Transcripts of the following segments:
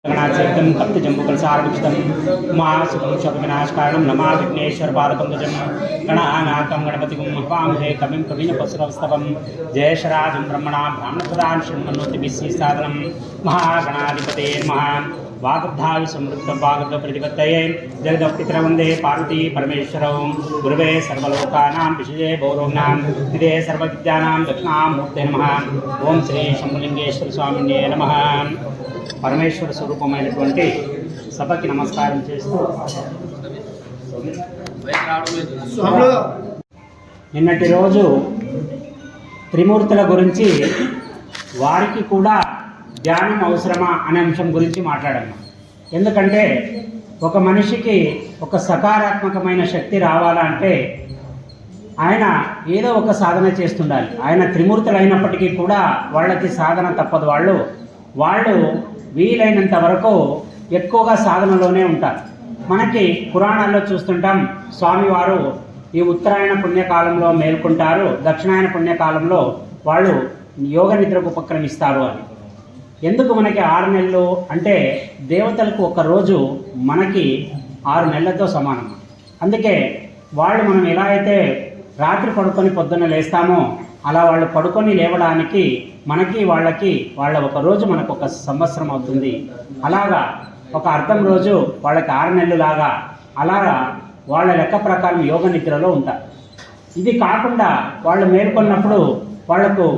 गणाचरितं कप्तजम्बुकलसारभूषितं उमासुतं शोकविनाशकारणं नमा विघ्नेश्वरपादपङ्कजं गणानाथं गणपतिं हवामहे कविं कविनपशुरवस्तवं जयशराजं ब्रह्मणां ब्राह्मणप्रदां शृण्वन्नोतिभिस्सादनं महागणाधिपते नमः वागब्धाय समृद्धवागब्धप्रतिपत्तये जगदपितरवन्दे पार्वती परमेश्वरौ गुरुवे सर्वलोकानां विषये गौरवनां निधे सर्वविद्यानां दक्षिणामूर्ते नमः ओं श्री शंभुलिंगेश्वर स्वामिने नमः। పరమేశ్వర స్వరూపమైనటువంటి సభకి నమస్కారం చేస్తూ నిన్నటి రోజు త్రిమూర్తుల గురించి వారికి కూడా ధ్యానం అవసరమా అనే అంశం గురించి మాట్లాడాము. ఎందుకంటే ఒక మనిషికి ఒక సకారాత్మకమైన శక్తి రావాలంటే ఆయన ఏదో ఒక సాధన చేస్తుండాలి. ఆయన త్రిమూర్తులు అయినప్పటికీ కూడా వాళ్ళకి సాధన తప్పదు. వాళ్ళు వీలైనంత వరకు ఎక్కువగా సాధనలోనే ఉంటారు. మనకి పురాణాల్లో చూస్తుంటాం, స్వామివారు ఈ ఉత్తరాయణ పుణ్యకాలంలో మేల్కొంటారు, దక్షిణాయన పుణ్యకాలంలో వాళ్ళు యోగ నిద్రకు ఉపక్రమిస్తారు అని. ఎందుకు మనకి 6 నెలలు అంటే దేవతలకు ఒక రోజు మనకి 6 నెలలతో సమానం. అందుకే వాళ్ళు మనం ఎలా అయితే రాత్రి పడుకొని పొద్దున్న లేస్తామో అలా వాళ్ళు పడుకొని లేవడానికి మనకి వాళ్ళ ఒక రోజు మనకు ఒక సంవత్సరం అవుతుంది. అలాగా ఒక అర్థం రోజు వాళ్ళకి 6 నెలలు లాగా అలాగా వాళ్ళ లెక్క ప్రకారం యోగ నిద్రలో ఉంటారు. ఇది కాకుండా వాళ్ళు మేల్కొన్నప్పుడు వాళ్లకు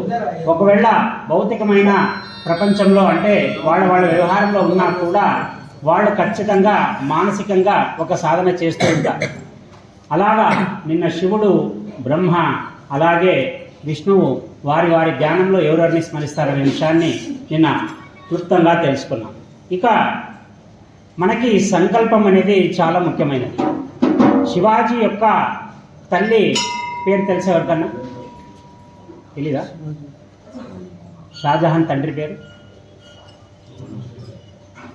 ఒకవేళ భౌతికమైన ప్రపంచంలో అంటే వాళ్ళ వ్యవహారంలో ఉన్నా కూడా వాళ్ళు ఖచ్చితంగా మానసికంగా ఒక సాధన చేస్తూ ఉంటారు. అలాగా నిన్న శివుడు, బ్రహ్మ, అలాగే విష్ణువు వారి ధ్యానంలో ఎవరెవరిని స్మరిస్తారనే విషయాన్ని నిన్న క్లుప్తంగా తెలుసుకున్నాం. ఇక మనకి సంకల్పం అనేది చాలా ముఖ్యమైనది. శివాజీ యొక్క తల్లి పేరు తెలిసే ఎవరికన్నా తెలీదా? షాజహాన్ తండ్రి పేరు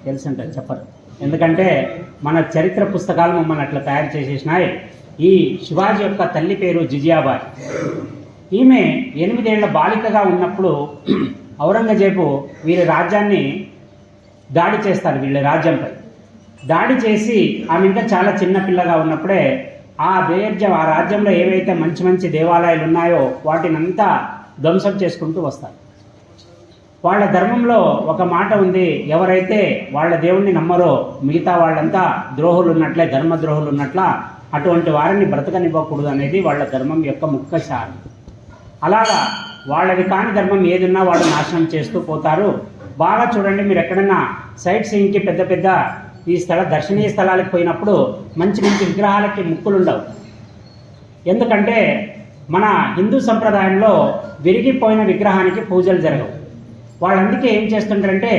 తెలుసుంటారు, చెప్పరు. ఎందుకంటే మన చరిత్ర పుస్తకాలు మమ్మల్ని అట్లా తయారు చేసేసినాయి. ఈ శివాజీ యొక్క తల్లి పేరు జిజియాబాయి. ఈమె 8 ఏళ్ల బాలికగా ఉన్నప్పుడు ఔరంగజేబు వీరి రాజ్యాన్ని దాడి చేస్తారు. వీళ్ళ రాజ్యంపై దాడి చేసి ఆమె ఇంకా చాలా చిన్న పిల్లగా ఉన్నప్పుడే ఆ రాజ్యంలో ఏవైతే మంచి దేవాలయాలు ఉన్నాయో వాటినంతా ధ్వంసం చేసుకుంటూ వస్తారు. వాళ్ళ ధర్మంలో ఒక మాట ఉంది, ఎవరైతే వాళ్ళ దేవుణ్ణి నమ్మరో మిగతా వాళ్ళంతా ద్రోహులు ఉన్నట్లే, ధర్మద్రోహులు ఉన్నట్ల, అటువంటి వారిని బ్రతకనివ్వకూడదు అనేది వాళ్ళ ధర్మం యొక్క ముఖ్య సారం. అలాగా వాళ్ళది కాని ధర్మం ఏదున్నా వాళ్ళు నాశనం చేస్తూ పోతారు. బాగా చూడండి, మీరు ఎక్కడన్నా సైట్ సీయింగ్కి పెద్ద ఈ దర్శనీయ స్థలాలకు పోయినప్పుడు మంచి విగ్రహాలకి ముక్కులు ఉండవు. ఎందుకంటే మన హిందూ సంప్రదాయంలో విరిగిపోయిన విగ్రహానికి పూజలు జరగవు. వాళ్ళందుకే ఏం చేస్తుంటారంటే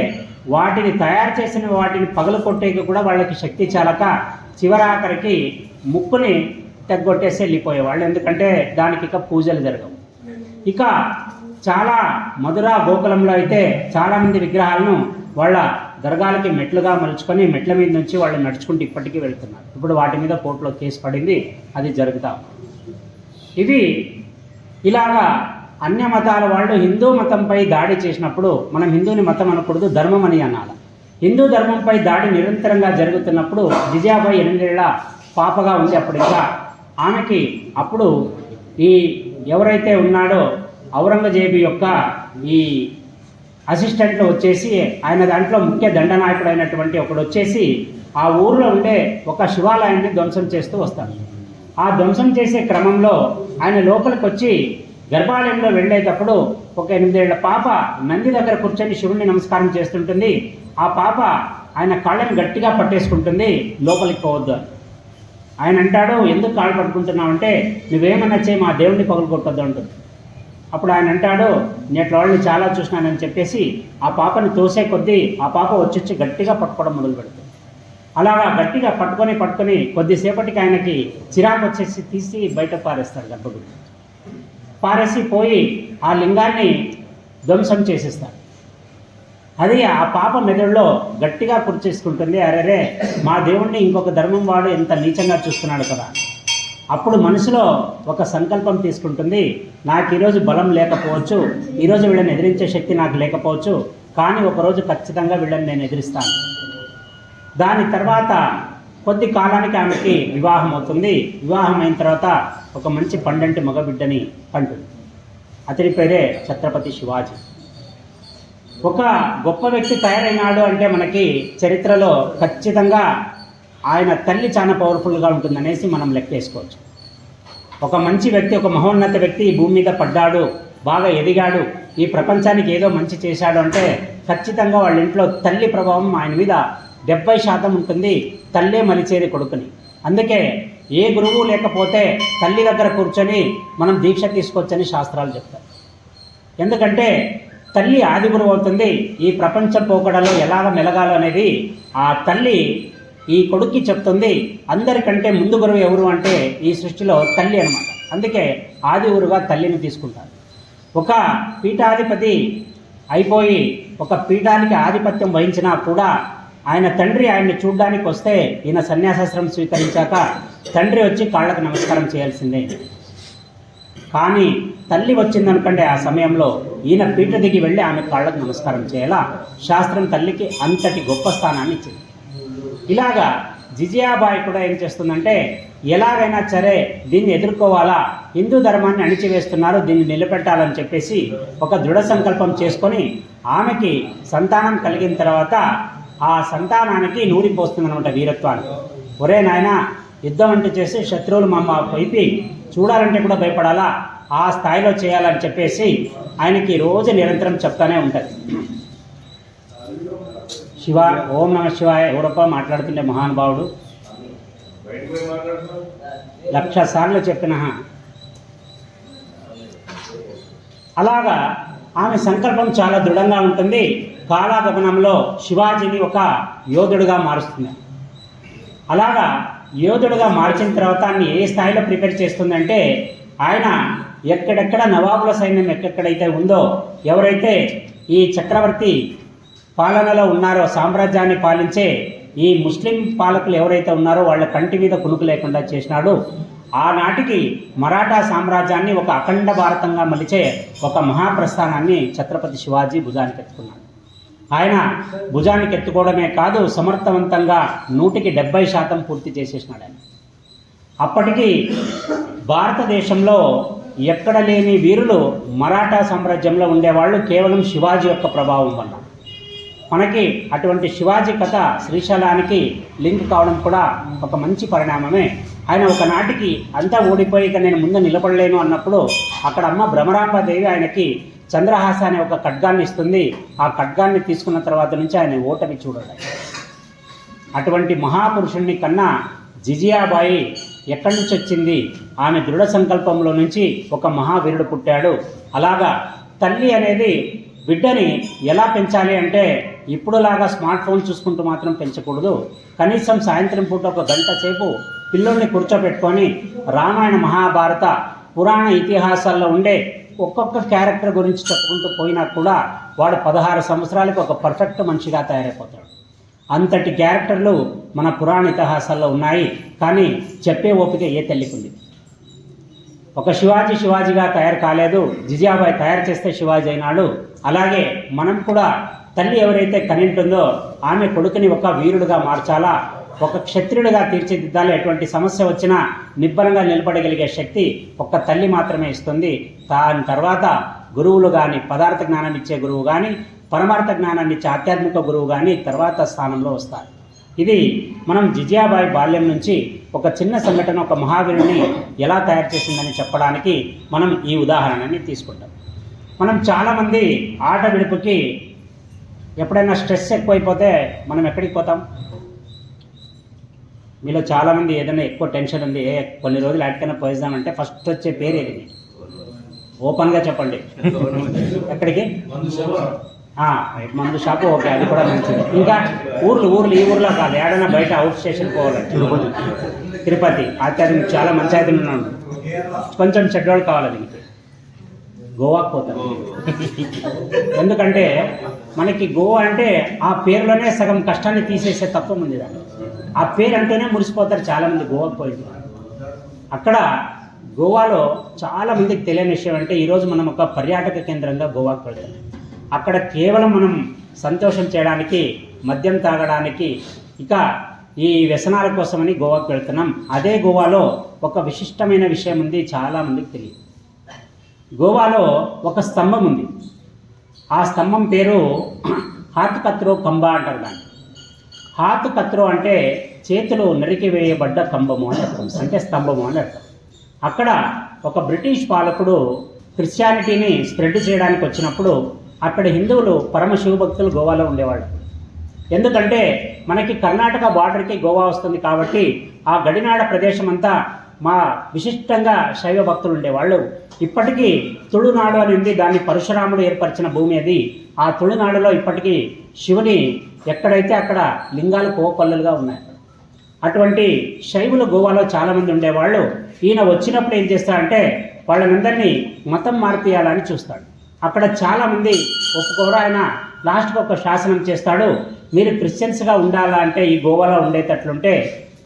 వాటిని తయారు చేసిన వాటిని పగలు కొట్టేకి కూడా వాళ్ళకి శక్తి చాలక చివరాఖరికి ముక్కుని తెగ్గొట్టేసి వెళ్ళిపోయేవాళ్ళు. ఎందుకంటే దానికి ఇక పూజలు జరగవు. ఇక చాలా మధుర గోకులంలో అయితే చాలామంది విగ్రహాలను వాళ్ళ దర్గాలకి మెట్లుగా మలుచుకొని మెట్ల మీద నుంచి వాళ్ళు నడుచుకుంటూ ఇప్పటికీ వెళ్తున్నారు. ఇప్పుడు వాటి మీద కోర్టులో కేసు పడింది, అది జరుగుతా. ఇది ఇలాగా అన్య మతాల వాళ్ళు హిందూ మతంపై దాడి చేసినప్పుడు మనం హిందూని మతం అనకూడదు, ధర్మం అని అనాలి. హిందూ ధర్మంపై దాడి నిరంతరంగా జరుగుతున్నప్పుడు జిజియాబాయి 8 ఏళ్ల పాపగా ఉంది. అప్పుడు ఇంకా ఆమెకి అప్పుడు ఈ ఎవరైతే ఉన్నాడో ఔరంగజేబు యొక్క ఈ అసిస్టెంట్లు వచ్చేసి ఆయన దాంట్లో ముఖ్య దండనాయకుడు అయినటువంటి ఒకడు వచ్చేసి ఆ ఊరిలో ఉండే ఒక శివాలయాన్ని ధ్వంసం చేస్తూ వస్తాడు. ఆ ధ్వంసం చేసే క్రమంలో ఆయన లోపలికి వచ్చి గర్భాలయంలో వెళ్ళేటప్పుడు ఒక 8 ఏళ్ల పాప నంది దగ్గర కూర్చొని శివుణ్ణి నమస్కారం చేస్తుంటుంది. ఆ పాప ఆయన కాళ్ళని గట్టిగా పట్టేసుకుంటుంది, లోపలికి పోవద్దు. ఆయన అంటాడు, ఎందుకు కాళ్ళు పట్టుకుంటున్నావు అంటే, నువ్వేమన్నా చేయి, మా దేవుడిని పగలగొట్టొద్దు అంటుంది. అప్పుడు ఆయన అంటాడు, నేను వాళ్ళని చాలా చూసినానని చెప్పేసి ఆ పాపని తోసే కొద్దీ ఆ పాప వచ్చి గట్టిగా పట్టుకోవడం మొదలు పెడుతుంది. అలాగా గట్టిగా పట్టుకొని కొద్దిసేపటికి ఆయనకి చిరాకు వచ్చేసి తీసి బయట పారేస్తాడు. గర్భగుడి పారేసి పోయి ఆ లింగాన్ని ధ్వంసం చేసేస్తాడు. అది ఆ పాప మెదడులో గట్టిగా కుర్చేసుకుంటుంది, అరే మా దేవుణ్ణి ఇంకొక ధర్మం వాడు ఎంత నీచంగా చూస్తున్నాడు కదా. అప్పుడు మనసులో ఒక సంకల్పం తీసుకుంటుంది, నాకు ఈరోజు బలం లేకపోవచ్చు, ఈరోజు వీళ్ళని ఎదిరించే శక్తి నాకు లేకపోవచ్చు, కానీ ఒకరోజు ఖచ్చితంగా వీళ్ళని నేను ఎదిరిస్తాను. దాని తర్వాత కొద్ది కాలానికి ఆమెకి వివాహం అవుతుంది. వివాహం అయిన తర్వాత ఒక మంచి పండంటి మగబిడ్డని కంటుంది. అతడి పేరే ఛత్రపతి శివాజీ. ఒక గొప్ప వ్యక్తి తయారైనాడు అంటే మనకి చరిత్రలో ఖచ్చితంగా ఆయన తల్లి చాలా పవర్ఫుల్గా ఉంటుందనేసి మనం లెక్కేసుకోవచ్చు. ఒక మంచి వ్యక్తి, ఒక మహోన్నత వ్యక్తి ఈ భూమి మీద పడ్డాడు, బాగా ఎదిగాడు, ఈ ప్రపంచానికి ఏదో మంచి చేశాడు అంటే ఖచ్చితంగా వాళ్ళ ఇంట్లో తల్లి ప్రభావం ఆయన మీద 70% ఉంటుంది. తల్లే మలిచేది కొడుకుని. అందుకే ఏ గురువు లేకపోతే తల్లి దగ్గర కూర్చొని మనం దీక్ష తీసుకోవచ్చని శాస్త్రాలు చెప్తారు. ఎందుకంటే తల్లి ఆది గురువు అవుతుంది. ఈ ప్రపంచ పోకడలో ఎలాగ మెలగాలో అనేది ఆ తల్లి ఈ కొడుక్కి చెప్తుంది. అందరికంటే ముందు గురువు ఎవరు అంటే ఈ సృష్టిలో తల్లి అనమాట. అందుకే ఆది గురువుగా తల్లిని తీసుకుంటారు. ఒక పీఠాధిపతి అయిపోయి ఒక పీఠానికి ఆధిపత్యం వహించినా కూడా ఆయన తండ్రి ఆయన్ని చూడ్డానికి వస్తే ఈయన సన్యాసాశ్రమం స్వీకరించాక తండ్రి వచ్చి కాళ్ళకు నమస్కారం చేయాల్సిందే. కానీ తల్లి వచ్చిందనుకంటే ఆ సమయంలో ఈయన పీఠ దిగి వెళ్ళి ఆమె కాళ్ళకు నమస్కారం చేయాలా. శాస్త్రం తల్లికి అంతటి గొప్ప స్థానాన్ని ఇచ్చింది. ఇలాగా జిజియాబాయి కూడా ఏం చేస్తుందంటే ఎలాగైనా సరే దీన్ని ఎదుర్కోవాలా, హిందూ ధర్మాన్ని అణిచివేస్తున్నారు, దీన్ని నిలబెట్టాలని చెప్పేసి ఒక దృఢ సంకల్పం చేసుకొని ఆమెకి సంతానం కలిగిన తర్వాత ఆ సంతానానికి నూరిపోస్తుందన్నమాట వీరత్వాన్ని. ఒరే నాయన, యుద్ధం అంటే చేసి శత్రువులు మమ్మ వైపి చూడాలంటే కూడా భయపడాలా, ఆ స్థాయిలో చేయాలని చెప్పేసి ఆయనకి రోజు నిరంతరం చెప్తానే ఉంటుంది. శివ, ఓం నమ శివాయ ఎవరప్ప మాట్లాడుతుండే మహానుభావుడు 1,00,000 సార్లు చెప్పిన. అలాగా ఆమె సంకల్పం చాలా దృఢంగా ఉంటుంది. కాలాగమనంలో శివాజీని ఒక యోధుడుగా మారుస్తుంది. అలాగా యోధుడుగా మార్చిన తర్వాత ఆయన ఏ స్థాయిలో ప్రిపేర్ చేస్తుందంటే ఆయన ఎక్కడెక్కడ నవాబుల సైన్యం ఎక్కడైతే ఉందో, ఎవరైతే ఈ చక్రవర్తి పాలనలో ఉన్నారో, సామ్రాజ్యాన్ని పాలించే ఈ ముస్లిం పాలకులు ఎవరైతే ఉన్నారో వాళ్ళ కంటి మీద కునుకు లేకుండా చేసినాడు. ఆనాటికి మరాఠా సామ్రాజ్యాన్ని ఒక అఖండ భారతంగా మలిచే ఒక మహాప్రస్థానాన్ని ఛత్రపతి శివాజీ భుజానికి ఎత్తుకున్నాడు. ఆయన భుజానికి ఎత్తుకోవడమే కాదు, సమర్థవంతంగా 170% పూర్తి చేసేసినాడు ఆయన. అప్పటికి భారతదేశంలో ఎక్కడ లేని వీరులు మరాఠా సామ్రాజ్యంలో ఉండేవాళ్ళు కేవలం శివాజీ యొక్క ప్రభావం వల్ల. మనకి అటువంటి శివాజీ కథ శ్రీశైలానికి లింక్ కావడం కూడా ఒక మంచి పరిణామమే. ఆయన ఒకనాటికి అంతా ఓడిపోయి ఇక నేను ముందు నిలబడలేను అన్నప్పుడు అక్కడ అమ్మ భ్రమరాంబాదేవి ఆయనకి చంద్రహాస అనే ఒక ఖడ్గాన్ని ఇస్తుంది. ఆ ఖడ్గాన్ని తీసుకున్న తర్వాత నుంచి ఆయన ఓటమి చూడడం. అటువంటి మహాపురుషుణ్ణి కన్నా జిజియాబాయి ఎక్కడి నుంచి వచ్చింది? ఆమె దృఢ సంకల్పంలో నుంచి ఒక మహావీరుడు పుట్టాడు. అలాగా తల్లి అనేది బిడ్డని ఎలా పెంచాలి అంటే ఇప్పుడులాగా స్మార్ట్ ఫోన్ చూసుకుంటూ మాత్రం పెంచకూడదు. కనీసం సాయంత్రం పూట 1 గంట సేపు పిల్లోల్ని కూర్చోబెట్టుకొని రామాయణ, మహాభారత, పురాణ ఇతిహాసాల్లో ఉండే ఒక్కొక్క క్యారెక్టర్ గురించి చెప్పుకుంటూ పోయినా కూడా వాడు 16 సంవత్సరాలకు ఒక పర్ఫెక్ట్ మనిషిగా తయారైపోతాడు. అంతటి క్యారెక్టర్లు మన పురాణ ఇతిహాసాల్లో ఉన్నాయి. కానీ చెప్పే ఓపిక ఏ తల్లికి ఉంది? ఒక శివాజీగా తయారు కాలేదు, జిజియాబాయి తయారు చేస్తే శివాజీ అయినాడు. అలాగే మనం కూడా తల్లి ఎవరైతే కనింటుందో ఆమె కొడుకుని ఒక వీరుడుగా మార్చాలా, ఒక క్షత్రియుడిగా తీర్చిదిద్దాలి. ఎటువంటి సమస్య వచ్చినా నిబ్బరంగా నిలబడగలిగే శక్తి ఒక్క తల్లి మాత్రమే ఇస్తుంది. దాని తర్వాత గురువులు కానీ, పదార్థ జ్ఞానం ఇచ్చే గురువు కానీ, పరమార్థ జ్ఞానాన్ని ఇచ్చే ఆధ్యాత్మిక గురువు కానీ తర్వాత స్థానంలో వస్తారు. ఇది మనం జిజియాబాయి బాల్యం నుంచి ఒక చిన్న సంఘటన ఒక మహావీరుని ఎలా తయారు చేసిందని చెప్పడానికి మనం ఈ ఉదాహరణని తీసుకుంటాం. మనం చాలామంది ఆట విడుపుకి ఎప్పుడైనా స్ట్రెస్ ఎక్కువైపోతే మనం ఎక్కడికి పోతాం? మీలో చాలామంది ఏదైనా ఎక్కువ టెన్షన్ ఉంది, కొన్ని రోజులు ఆటికైనా పోయిద్దామంటే ఫస్ట్ వచ్చే పేరు ఏది? ఓపెన్గా చెప్పండి. ఎక్కడికి? మందు షాపు. ఓకే, అది కూడా మంచిది. ఇంకా ఊర్లు ఈ ఊర్లో కాదు, ఏడైనా బయట అవుట్ స్టేషన్ పోవాలంటే తిరుపతి. ఆచార్యం చాలా మంచి ఆచార్యం ఉన్నాడు, కొంచెం చెడ్డోళ్ళు కావాలి దీనికి. గోవాకు పోతాను. ఎందుకంటే మనకి గోవా అంటే ఆ పేరులోనే సగం కష్టాన్ని తీసేసే తత్వం ఉంది. దాన్ని ఆ పేరు అంటేనే మురిసిపోతారు చాలామంది గోవాకు పోయింది. అక్కడ గోవాలో చాలామందికి తెలియని విషయం అంటే ఈరోజు మనం ఒక పర్యాటక కేంద్రంగా గోవాకు వెళ్తాం. అక్కడ కేవలం మనం సంతోషం చేయడానికి, మద్యం తాగడానికి, ఇక ఈ వ్యసనాల కోసమని గోవాకు వెళ్తున్నాం. అదే గోవాలో ఒక విశిష్టమైన విషయం ఉంది, చాలామందికి తెలియదు. గోవాలో ఒక స్తంభం ఉంది. ఆ స్తంభం పేరు హాత్ కత్రో కంబ అంటారు. దాన్ని హాత్ కత్రో అంటే చేతులు నరికివేయబడ్డ కంబము అని అర్థం, అంటే స్తంభము అని అర్థం. అక్కడ ఒక బ్రిటిష్ పాలకుడు క్రిస్టియానిటీని స్ప్రెడ్ చేయడానికి వచ్చినప్పుడు అక్కడ హిందువులు పరమ శివభక్తులు గోవాలో ఉండేవాళ్ళు. ఎందుకంటే మనకి కర్ణాటక బార్డర్కి గోవా వస్తుంది కాబట్టి ఆ గడినాడ ప్రదేశం అంతా మా విశిష్టంగా శైవ భక్తులు ఉండేవాళ్ళు. ఇప్పటికీ తుళునాడు అని ఉంది, దాన్ని పరశురాముడు ఏర్పరిచిన భూమి అది. ఆ తుళునాడులో ఇప్పటికీ శివుని ఎక్కడైతే అక్కడ లింగాలు కోకొల్లలుగా ఉన్నాయి. అటువంటి శైవులు గోవాలో చాలామంది ఉండేవాళ్ళు. ఈయన వచ్చినప్పుడు ఏం చేస్తాడంటే వాళ్ళనందరినీ మతం మార్పియాలని చూస్తాడు. అక్కడ చాలామంది ఒప్పుకోరు. ఆయన లాస్ట్కి ఒక శాసనం చేస్తాడు, మీరు క్రిస్టియన్స్గా ఉండాలా అంటే ఈ గోవాలో ఉండేటట్లుంటే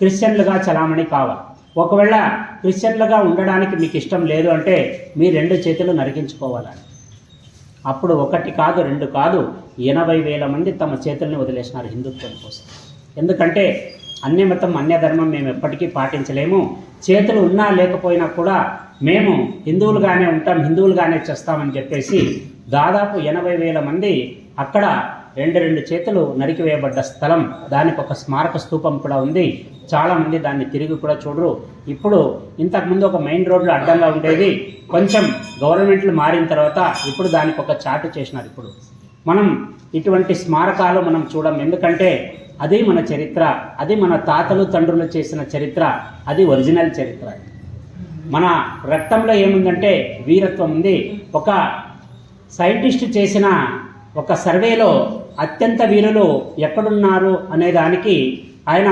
క్రిస్టియన్లుగా చలామణి కావాలి. ఒకవేళ క్రిస్టియన్లుగా ఉండడానికి మీకు ఇష్టం లేదు అంటే మీ 2 చేతులు నరికించుకోవాలని. అప్పుడు 1 కాదు 2 కాదు 80,000 మంది తమ చేతుల్ని వదిలేసినారు హిందుత్వం కోసం. ఎందుకంటే అన్యమతం అన్యధర్మం మేము ఎప్పటికీ పాటించలేము, చేతులు ఉన్నా లేకపోయినా కూడా మేము హిందువులుగానే ఉంటాం, హిందువులుగానే చేస్తామని చెప్పేసి దాదాపు 80,000 మంది అక్కడ 2 చేతులు నరికివేయబడ్డ స్థలం. దానికి ఒక స్మారక స్తూపం కూడా ఉంది. చాలామంది దాన్ని తిరిగి కూడా చూడరు. ఇప్పుడు ఇంతకుముందు ఒక మెయిన్ రోడ్లో అడ్డంగా ఉండేది, కొంచెం గవర్నమెంట్లు మారిన తర్వాత ఇప్పుడు దానికి ఒక చాటు చేసినారు. ఇప్పుడు మనం ఇటువంటి స్మారకాలు మనం చూడం, ఎందుకంటే అది మన చరిత్ర, అది మన తాతలు తండ్రులు చేసిన చరిత్ర, అది ఒరిజినల్ చరిత్ర. మన రక్తంలో ఏముందంటే వీరత్వం ఉంది. ఒక సైంటిస్ట్ చేసిన ఒక సర్వేలో అత్యంత వీరులు ఎక్కడున్నారు అనే దానికి ఆయన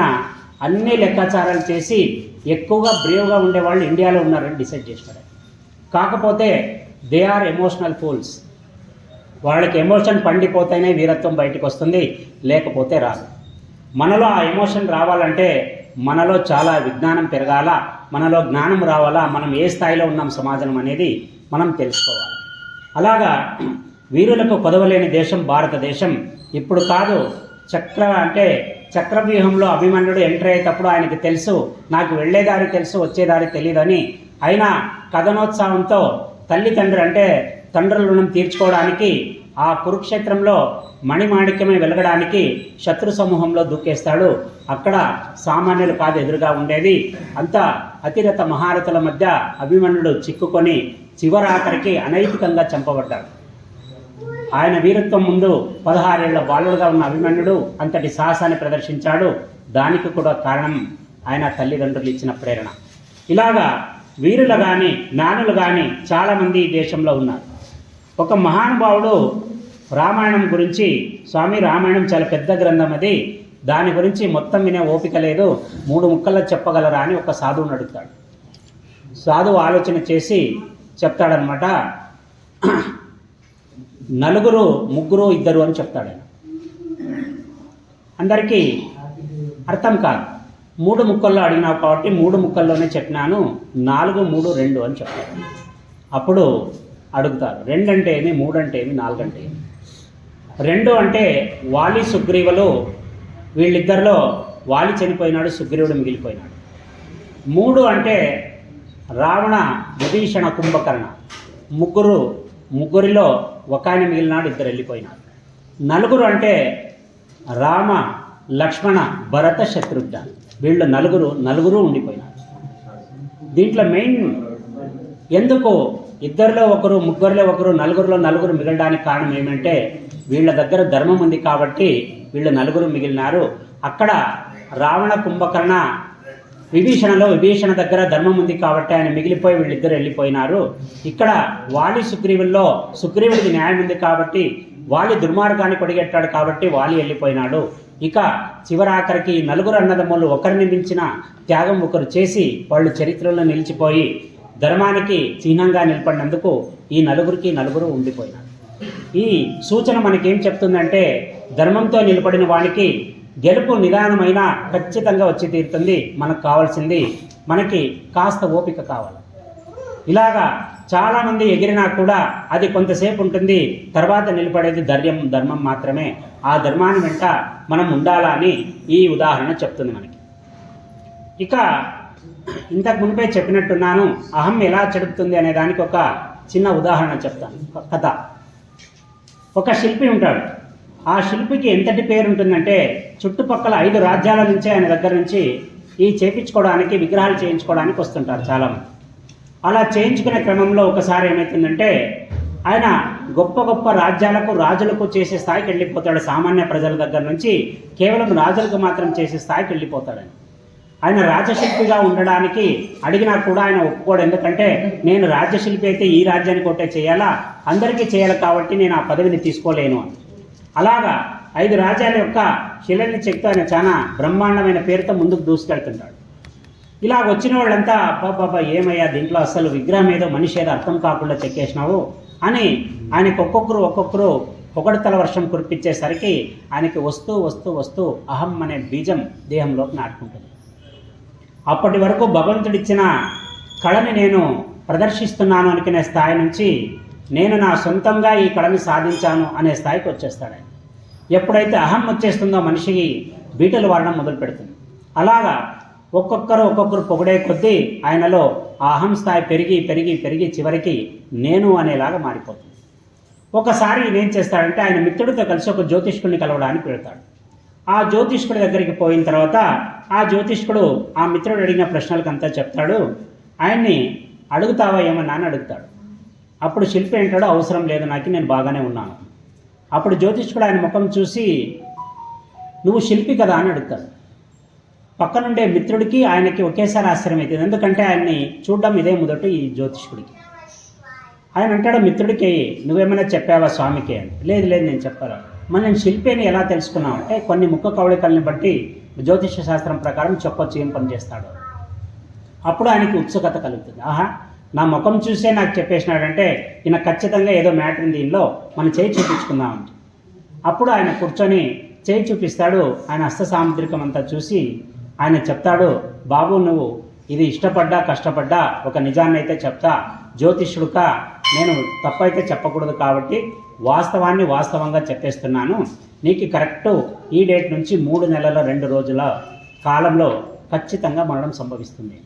అన్ని లెక్కాచారాలు చేసి ఎక్కువగా బ్రేవ్గా ఉండేవాళ్ళు ఇండియాలో ఉన్నారని డిసైడ్ చేసినారు. కాకపోతే దే ఆర్ ఎమోషనల్ ఫూల్స్. వాళ్ళకి ఎమోషన్ పండిపోతేనే వీరత్వం బయటకు వస్తుంది, లేకపోతే రాదు. మనలో ఆ ఎమోషన్ రావాలంటే మనలో చాలా విజ్ఞానం పెరగాల, మనలో జ్ఞానం రావాలా, మనం ఏ స్థాయిలో ఉన్నాం సమాజం అనేది మనం తెలుసుకోవాలి. అలాగా వీరులకు కొదవలేని దేశం భారతదేశం. ఇప్పుడు కాదు, చక్రవ్యూహంలో అభిమన్యుడు ఎంటర్ అయ్యేటప్పుడు ఆయనకి తెలుసు, నాకు వెళ్ళేదారి తెలుసు, వచ్చేదారి తెలియదని. అయినా కథనోత్సవంతో తల్లిదండ్రులు అంటే తండ్రుల రుణం తీర్చుకోవడానికి ఆ కురుక్షేత్రంలో మణిమాణిక్యమై వెలగడానికి శత్రు సమూహంలో దూకేస్తాడు. అక్కడ సామాన్యులు కాదు ఎదురుగా ఉండేది, అంత అతిరథ మహారథుల మధ్య అభిమన్యుడు చిక్కుకొని చివరాఖరికి అనైతికంగా చంపబడ్డాడు. ఆయన వీరత్వం ముందు 16 ఏళ్ల బాలుడుగా ఉన్న అభిమన్యుడు అంతటి సాహసాన్ని ప్రదర్శించాడు. దానికి కూడా కారణం ఆయన తల్లిదండ్రులు ఇచ్చిన ప్రేరణ. ఇలాగా వీరులు కానీ జ్ఞానులు కానీ చాలామంది ఈ దేశంలో ఉన్నారు. ఒక మహానుభావుడు రామాయణం గురించి, స్వామి రామాయణం చాలా పెద్ద గ్రంథం, అది దాని గురించి మొత్తం వినే ఓపిక లేదు, 3 ముక్కల్లో చెప్పగలరా అని ఒక సాధువుని అడుగుతాడు. సాధువు ఆలోచన చేసి చెప్తాడనమాట, 4, 3, 2 అని చెప్తాడు. అందరికీ అర్థం కాదు. 3 ముక్కల్లో అడిగినావు కాబట్టి 3 ముక్కల్లోనే చెప్పినాను, 4, 3, 2 అని చెప్తాడు. అప్పుడు అడుగుతారు, 2 అంటే ఏమి, 3 అంటే ఏమి, 4 అంటే ఏమి? 2 అంటే వాలి సుగ్రీవులు, వీళ్ళిద్దరిలో వాలి చనిపోయినాడు, సుగ్రీవుడు మిగిలిపోయినాడు. 3 అంటే రావణ విభీషణ కుంభకర్ణ, ముగ్గురిలో ఒక ఆయన మిగిలినాడు, 2 వెళ్ళిపోయినాడు. 4 అంటే రామ లక్ష్మణ భరత శత్రుఘ్న, వీళ్ళు నలుగురు ఉండిపోయినారు. దీంట్లో మెయిన్ ఎందుకు 2లో ఒకరు, 3లో ఒకరు, 4లో మిగలడానికి కారణం ఏమంటే వీళ్ళ దగ్గర ధర్మం ఉంది కాబట్టి వీళ్ళు 4 మిగిలినారు. అక్కడ రావణ కుంభకర్ణ విభీషణ దగ్గర ధర్మం ఉంది కాబట్టి ఆయన మిగిలిపోయి వీళ్ళిద్దరు వెళ్ళిపోయినారు. ఇక్కడ వాలి సుగ్రీవుల్లో సుగ్రీవుడికి న్యాయం ఉంది కాబట్టి వాలి దుర్మార్గాన్ని కొడిగెట్టాడు కాబట్టి వాలి వెళ్ళిపోయినాడు. ఇక చివరాఖరికి 4 అన్నదమ్ములు ఒకరిని మించిన త్యాగం ఒకరు చేసి వాళ్ళు చరిత్రలో నిలిచిపోయి ధర్మానికి చిహ్నంగా నిలబడినందుకు ఈ 4 ఉండిపోయినారు. ఈ సూచన మనకేం చెప్తుందంటే ధర్మంతో నిలబడిన వానికి గెలుపు నిదానమైన ఖచ్చితంగా వచ్చి తీరుతుంది. మనకు కావాల్సింది మనకి కాస్త ఓపిక కావాలి. ఇలాగా చాలామంది ఎగిరినా కూడా అది కొంతసేపు ఉంటుంది, తర్వాత నిలబడేది ధర్మం మాత్రమే. ఆ ధర్మాన్ని వెంట మనం ఉండాలా అని ఈ ఉదాహరణ చెప్తుంది మనకి. ఇక ఇంతకు మునిపే చెప్పినట్టున్నాను, అహం ఎలా చెడుపుతుంది అనే దానికి ఒక చిన్న ఉదాహరణ చెప్తాను. కథ. ఒక శిల్పి ఉంటాడు. ఆ శిల్పికి ఎంతటి పేరు ఉంటుందంటే చుట్టుపక్కల 5 రాజ్యాల నుంచే ఆయన దగ్గర నుంచి ఈ చేయించుకోవడానికి, విగ్రహాలు చేయించుకోవడానికి వస్తుంటారు చాలామంది. అలా చేయించుకునే క్రమంలో ఒకసారి ఏమవుతుందంటే ఆయన గొప్ప గొప్ప రాజ్యాలకు, రాజులకు చేసే స్థాయికి వెళ్ళిపోతాడు. సామాన్య ప్రజల దగ్గర నుంచి కేవలం రాజులకు మాత్రం చేసే స్థాయికి వెళ్ళిపోతాడని. ఆయన రాజశిల్పిగా ఉండడానికి అడిగినా కూడా ఆయన ఒప్పుకోడు. ఎందుకంటే నేను రాజ్యశిల్పి అయితే ఈ రాజ్యానికి ఒకటే చేయాలా, అందరికీ చేయాలి కాబట్టి నేను ఆ పదవిని తీసుకోలేను అని. అలాగా 5 రాజ్యాల యొక్క శిలని చెక్తూ ఆయన చాలా బ్రహ్మాండమైన పేరుతో ముందుకు దూసుకెళ్తుంటాడు. ఇలా వచ్చిన వాళ్ళంతా అబ్బాబ్బా ఏమయ్యా దీంట్లో అసలు విగ్రహం ఏదో మనిషి ఏదో అర్థం కాకుండా చెక్కేసినావు అని ఆయనకు ఒక్కొక్కరు పొగడతల వర్షం కురిపించేసరికి ఆయనకి వస్తూ అహం అనే బీజం దేహంలోకి నాటుకుంటుంది. అప్పటి వరకు భగవంతుడిచ్చిన కళని నేను ప్రదర్శిస్తున్నాను అనుకునే స్థాయి నుంచి నేను నా సొంతంగా ఈ కళని సాధించాను అనే స్థాయికి వచ్చేస్తాడు ఆయన. ఎప్పుడైతే అహం వచ్చేస్తుందో మనిషికి బీటలు వాడడం మొదలు పెడుతుంది. అలాగా ఒక్కొక్కరు పొగిడే కొద్దీ ఆయనలో ఆ అహం స్థాయి పెరిగి చివరికి నేను అనేలాగా మారిపోతుంది. ఒకసారి ఏం చేస్తాడంటే ఆయన మిత్రుడితో కలిసి ఒక జ్యోతిష్కుడిని కలవడానికి వెళ్తాడు. ఆ జ్యోతిష్కుడి దగ్గరికి పోయిన తర్వాత ఆ జ్యోతిష్కుడు ఆ మిత్రుడు అడిగిన ప్రశ్నలకు అంతా చెప్తాడు. ఆయన్ని అడుగుతావా ఏమన్నా అని అడుగుతాడు. అప్పుడు శిల్పి అంటాడు, అవసరం లేదు నాకు, నేను బాగానే ఉన్నాను. అప్పుడు జ్యోతిష్కుడు ఆయన ముఖం చూసి నువ్వు శిల్పి కదా అని అడుగుతాడు. పక్కనుండే మిత్రుడికి ఆయనకి ఒకేసారి ఆశ్చర్యం అవుతుంది. ఎందుకంటే ఆయన్ని చూడడం ఇదే మొదటి ఈ జ్యోతిష్కుడికి. ఆయన అంటాడు మిత్రుడికి, నువ్వేమైనా చెప్పావా స్వామికి అని. లేదు నేను చెప్పాలా. నేను శిల్పి అని ఎలా తెలుసుకున్నావు అంటే కొన్ని ముఖ కవళికల్ని బట్టి జ్యోతిష శాస్త్రం ప్రకారం చెప్పొచ్చు ఏం పని చేస్తాడు. అప్పుడు ఆయనకి ఉత్సుకత కలుగుతుంది. ఆహా, నా ముఖం చూసే నాకు చెప్పేసినాడంటే ఈయన ఖచ్చితంగా ఏదో మ్యాటర్ దీనిలో మనం చేయి చూపించుకుందామంటే. అప్పుడు ఆయన కూర్చొని చేయి చూపిస్తాడు. ఆయన హస్త సాముద్రికం అంతా చూసి ఆయన చెప్తాడు, బాబు నువ్వు ఇది ఇష్టపడ్డా కష్టపడ్డా ఒక నిజాన్ని అయితే చెప్తా, జ్యోతిష్యుడుగా నేను తప్పైతే చెప్పకూడదు కాబట్టి వాస్తవాన్ని వాస్తవంగా చెప్పేస్తున్నాను. నీకు కరెక్టు ఈ డేట్ నుంచి 3 నెలల 2 రోజుల కాలంలో ఖచ్చితంగా మరణం సంభవిస్తుంది.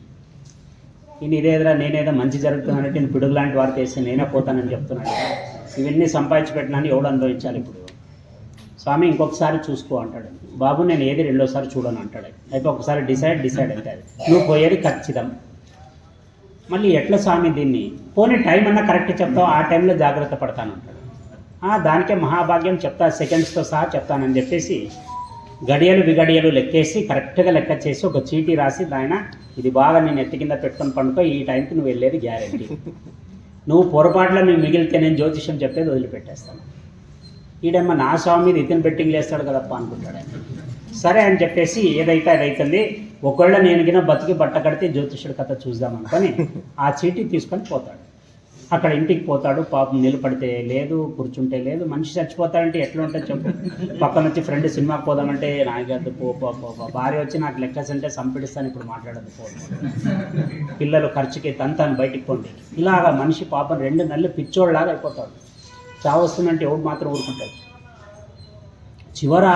ఈయన ఇదేదరా నేనేదో మంచి జరుగుతుందంటే నేను పిడుగు లాంటి వారికి వేసి నేనే పోతానని చెప్తున్నాను. ఇవన్నీ సంపాదించి పెట్టినాను, ఎవడు అనుభవించాలి ఇప్పుడు. స్వామి ఇంకొకసారి చూసుకో అంటాడు. బాబు నేను ఏది 2వ సారి చూడను అంటాడు. అయితే ఒకసారి డిసైడ్ అంటే నువ్వు పోయేది ఖచ్చితం. మళ్ళీ ఎట్లా స్వామి దీన్ని, పోనీ టైం అన్నా కరెక్ట్ చెప్తావు, ఆ టైంలో జాగ్రత్త పడతాను అంటాడు. దానికే మహాభాగ్యం చెప్తా, సెకండ్స్తో సహా చెప్తానని చెప్పేసి గడియలు విగడియలు లెక్కేసి కరెక్ట్గా లెక్క చేసి ఒక చీటీ రాసి ఆయన ఇది బాగా నేను ఎత్తి కింద పెట్టుకొని పండుకో, ఈ టైంకి నువ్వు వెళ్ళేది గ్యారెంటీ. నువ్వు పొరపాటులో నువ్వు మిగిలితే నేను జ్యోతిష్యం చెప్పేది వదిలిపెట్టేస్తాను. ఈడమ్మ నా స్వామి మీద ఇతను బెట్టింగ్ వేస్తాడు కదప్ప అనుకుంటాడు ఆయన. సరే అని చెప్పేసి ఏదైతే అది అవుతుంది. ఒకవేళ నేను కింద బతికి బట్ట కడితే జ్యోతిష్యుడి కథ చూద్దామనుకొని ఆ చీటీ తీసుకొని పోతాడు. అక్కడ ఇంటికి పోతాడు. పాపం నిలబడితే లేదు, కూర్చుంటే లేదు. మనిషి చచ్చిపోతాడంటే ఎట్లా ఉంటుంది చెప్పు. పక్కన వచ్చి ఫ్రెండ్ సినిమాకి పోదామంటే నాగద్దు పో, భార్య వచ్చి నాకు లెక్కస్ అంటే సంపిడిస్తాను, ఇప్పుడు మాట్లాడద్దు పో, పిల్లలు ఖర్చుకి తంతాను బయటికి పోండి. ఇలాగా మనిషి పాపం 2 నెలలు పిచ్చోళ్ళలాగా అయిపోతాడు. చావస్తుందంటే ఎవడు మాత్రం ఊరుకుంటాడు.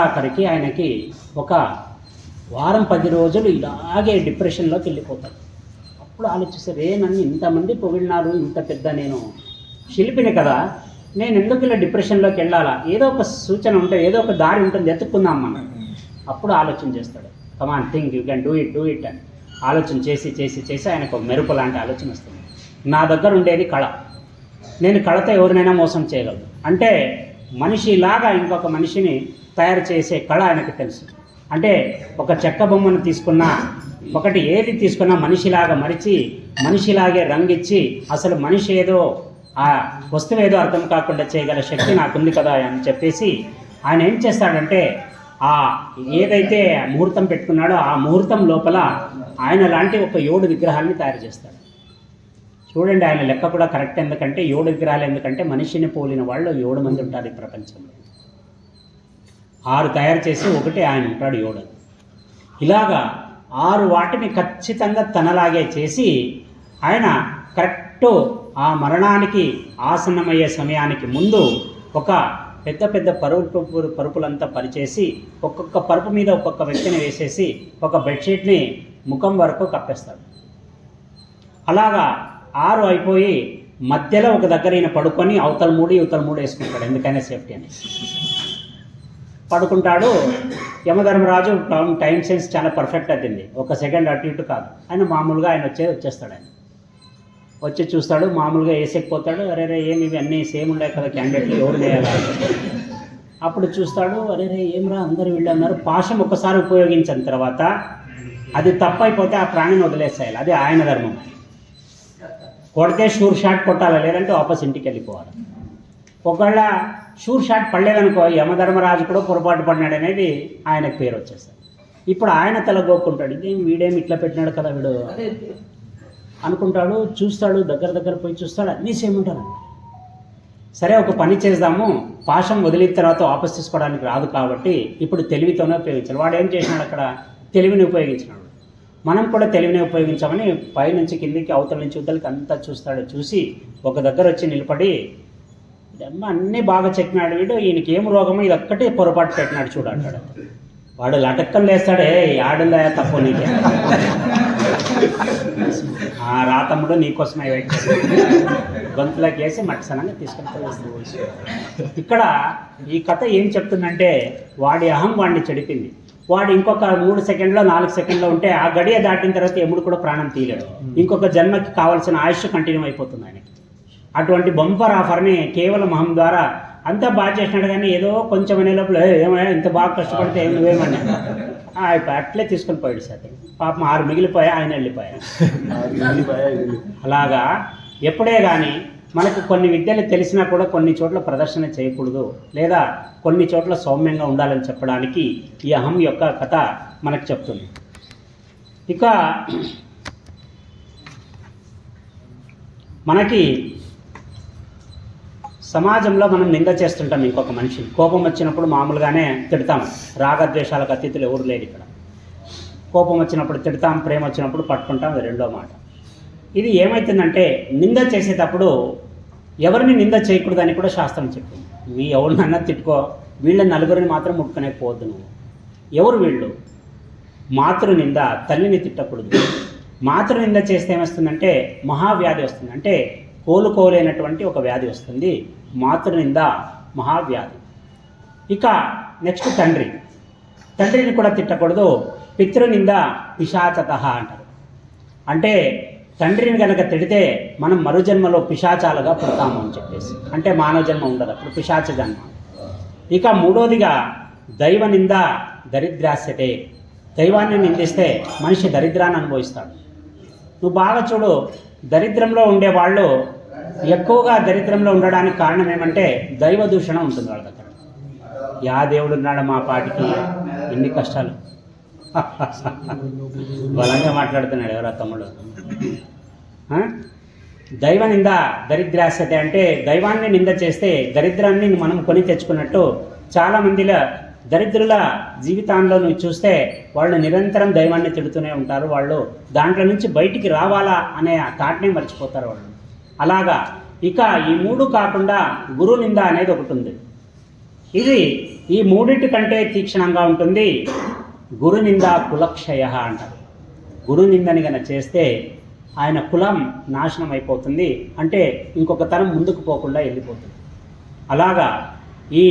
ఆఖరికి ఆయనకి ఒక వారం 10 రోజులు ఇలాగే డిప్రెషన్లోకి వెళ్ళిపోతాడు. అప్పుడు ఆలోచిస్తారు, నన్ను ఇంతమంది పొగిడినారు, ఇంత పెద్ద నేను శిల్పిని కదా, నేను ఎందుకు ఇలా డిప్రెషన్లోకి వెళ్ళాలా, ఏదో ఒక సూచన ఉంటుంది, ఏదో ఒక దారి ఉంటుంది, ఎత్తుక్కుందాం మనం. అప్పుడు ఆలోచన చేస్తాడు. Come on think, you can do it అని ఆలోచన చేసి ఆయనకు ఒక మెరుపు లాంటి ఆలోచన వస్తుంది. నా దగ్గర ఉండేది కళ, నేను కళతో ఎవరినైనా మోసం చేయగలను. అంటే మనిషిలాగా ఇంకొక మనిషిని తయారు చేసే కళ ఆయనకు తెలుసు. అంటే ఒక చెక్క బొమ్మను తీసుకున్నా, ఒకటి ఏది తీసుకున్నా మనిషిలాగా మరిచి, మనిషిలాగే రంగిచ్చి, అసలు మనిషి ఏదో ఆ వస్తువు ఏదో అర్థం కాకుండా చేయగల శక్తి నాకుంది కదా అని చెప్పేసి ఆయన ఏం చేస్తాడంటే ఆ ఏదైతే ముహూర్తం పెట్టుకున్నాడో ఆ ముహూర్తం లోపల ఆయన లాంటి ఒక 7 విగ్రహాలని తయారు చేస్తాడు. చూడండి, ఆయన లెక్క కూడా కరెక్ట్. ఎందుకంటే 7 విగ్రహాలు, ఎందుకంటే మనిషిని పోలిన వాళ్ళు 7 మంది ఉంటారు ఈ ప్రపంచంలో. 6 తయారు చేసి ఒకటి ఆయన ఉంటాడు 7. ఇలాగా 6 వాటిని ఖచ్చితంగా తనలాగే చేసి ఆయన కరెక్ట్ ఆ మరణానికి ఆసన్నమయ్యే సమయానికి ముందు ఒక పెద్ద పెద్ద పరుపులంతా పరిచేసి ఒక్కొక్క పరుపు మీద ఒక్కొక్క వ్యక్తిని వేసేసి ఒక బెడ్షీట్ని ముఖం వరకు కప్పేస్తాడు. అలాగా 6 అయిపోయి మధ్యలో ఒక దగ్గర ఈయన పడుకొని అవతల మూడు వేసుకుంటాడు, ఎందుకైనా సేఫ్టీ అని పడుకుంటాడు. యమధర్మరాజు టైం సెన్స్ చాలా పర్ఫెక్ట్ అవుతుంది, 1 సెకండ్ అటు ఇటు కాదు. ఆయన మామూలుగా ఆయన వచ్చేస్తాడు. ఆయన వచ్చి చూస్తాడు, మామూలుగా వేసేకపోతాడు. అరే ఏమి ఇవి అన్నీ సేమ్ ఉండే కదా క్యాండిడేట్లు, ఎవరు వేయాలా? అప్పుడు చూస్తాడు, అరే ఏమరా అందరు వీళ్ళు అన్నారు. పాశం ఒక్కసారి ఉపయోగించిన తర్వాత అది తప్పైపోతే ఆ ప్రాణిని వదిలేసేయాలి, అది ఆయన ధర్మం. కొడితే షూర్ షాట్ కొట్టాలి, లేదంటే వాపస్ ఇంటికి వెళ్ళిపోవాలి. ఒకవేళ షూర్ షాట్ పడలేదనుకో యమధర్మరాజు కూడా పొరపాటు పడినాడు అనేది ఆయనకు పేరు వచ్చేస్తుంది. ఇప్పుడు ఆయన తల గోక్కుంటాడు, ఇదేం వీడేమి ఇట్లా పెట్టినాడు కదా వీడు అనుకుంటాడు. చూస్తాడు, దగ్గర పోయి చూస్తాడు, అన్నీ సేమ్ ఉంటాడు. సరే ఒక పని చేద్దాము, పాశం వదిలిన తర్వాత వాపస్ తీసుకోవడానికి రాదు కాబట్టి ఇప్పుడు తెలివితోనే ఉపయోగించాలి. వాడు ఏం చేసినాడు, అక్కడ తెలివిని ఉపయోగించినాడు. మనం కూడా తెలివిని ఉపయోగించామని పైనుంచి కిందికి అవతల నుంచి ఉద్దలకి అంతా చూస్తాడు. చూసి ఒక దగ్గర వచ్చి నిలబడి, ఇదమ్మా అన్నీ బాగా చెప్పినాడు వీడు, ఈయనకి ఏం రోగమో ఇది ఒక్కటే పొరపాటు పెట్టినాడు చూడు అంటాడు. వాడు లటక్కలు లేస్తాడే, ఆడుందా తప్పు నీకే, రా తమ్ముడు నీకోసమే వెయిట్ చేస్తాడు, గొంతులోకి వేసి మట్సనంగా తీసుకొని. ఇక్కడ ఈ కథ ఏం చెప్తుందంటే వాడి అహం వాడిని చెడిపింది. వాడు ఇంకొక 3 సెకండ్లో 4 సెకండ్లో ఉంటే ఆ గడియ దాటిన తర్వాత ఎముడు కూడా ప్రాణం తీయలేడు. ఇంకొక జన్మకి కావాల్సిన ఆయుష్ కంటిన్యూ అయిపోతుంది ఆయనకి. అటువంటి బంపర్ ఆఫర్ని కేవలం అహం ద్వారా అంతా బాగా చేసినాడు, కానీ ఏదో కొంచెం అనే లోపల ఏమైనా ఇంత బాగా కష్టపడితే నువ్వేమన్నా అట్లే తీసుకొని పోయాడు సార్. పాపం 6 మిగిలిపోయా, ఆయన వెళ్ళిపోయా. అలాగా ఎప్పుడే కానీ మనకు కొన్ని విద్యలు తెలిసినా కూడా కొన్ని చోట్ల ప్రదర్శన చేయకూడదు, లేదా కొన్ని చోట్ల సౌమ్యంగా ఉండాలని చెప్పడానికి ఈ అహం యొక్క కథ మనకు చెప్తుంది. ఇక మనకి సమాజంలో మనం నింద చేస్తుంటాం ఇంకొక మనిషిని. కోపం వచ్చినప్పుడు మామూలుగానే తిడతాం, రాగద్వేషాలకు అతిథులు ఎవరు లేరు ఇక్కడ. కోపం వచ్చినప్పుడు తిడతాం, ప్రేమ వచ్చినప్పుడు పట్టుకుంటాం, అది రెండో మాట. ఇది ఏమవుతుందంటే నింద చేసేటప్పుడు ఎవరిని నింద చేయకూడదని కూడా శాస్త్రం చెప్పింది. నువ్వు ఎవరినన్నా తిట్టుకో, వీళ్ళ నలుగురిని మాత్రం ముట్టుకునేకపోవద్దు. నువ్వు ఎవరు వీళ్ళు? మాతృ నింద, తల్లిని తిట్టకూడదు. మాతృ నింద చేస్తే ఏమొస్తుందంటే మహావ్యాధి వస్తుంది, అంటే కోలుకోలేనటువంటి ఒక వ్యాధి వస్తుంది. మాతృ నింద మహావ్యాధి. ఇక నెక్స్ట్ తండ్రిని కూడా తిట్టకూడదు. పితృనింద పిశాచత అంటారు. అంటే తండ్రిని కనుక తిడితే మనం మరుజన్మలో పిశాచాలుగా పుడతాము అని చెప్పేసి, అంటే మానవ జన్మ ఉండదు, అప్పుడు పిశాచ జన్మ. ఇక మూడోదిగా దైవ నింద దరిద్రాస్యతే. దైవాన్ని నిందిస్తే మనిషి దరిద్రాన్ని అనుభవిస్తాడు. నువ్వు బాగా చూడు, దరిద్రంలో ఉండేవాళ్ళు ఎక్కువగా దరిద్రంలో ఉండడానికి కారణం ఏమంటే దైవ దూషణ ఉంటుంది వాళ్ళ దగ్గర. యా దేవుడు ఉన్నాడు మా పాటికి, ఎన్ని కష్టాలు. బలంగా మాట్లాడుతున్నాడు ఎవరా తమ్ముడు. దైవ నింద దరిద్రాస్యత అంటే దైవాన్ని నింద చేస్తే దరిద్రాన్ని మనం కొని తెచ్చుకున్నట్టు. చాలామందిలో దరిద్రుల జీవితాల్లో నువ్వు చూస్తే వాళ్ళు నిరంతరం దైవాన్ని తిడుతూనే ఉంటారు. వాళ్ళు దాంట్లో నుంచి బయటికి రావాలా అనే థాట్నే మర్చిపోతారు వాళ్ళు. అలాగా ఇక ఈ 3 కాకుండా గురు నింద అనేది ఒకటి ఉంది. ఇది ఈ 3 కంటే తీక్షణంగా ఉంటుంది. గురు నింద కులక్షయ అంటారు. గురు నిందని కనుక చేస్తే ఆయన కులం నాశనం అయిపోతుంది, అంటే ఇంకొక తరం ముందుకు పోకుండా వెళ్ళిపోతుంది. అలాగా ఈ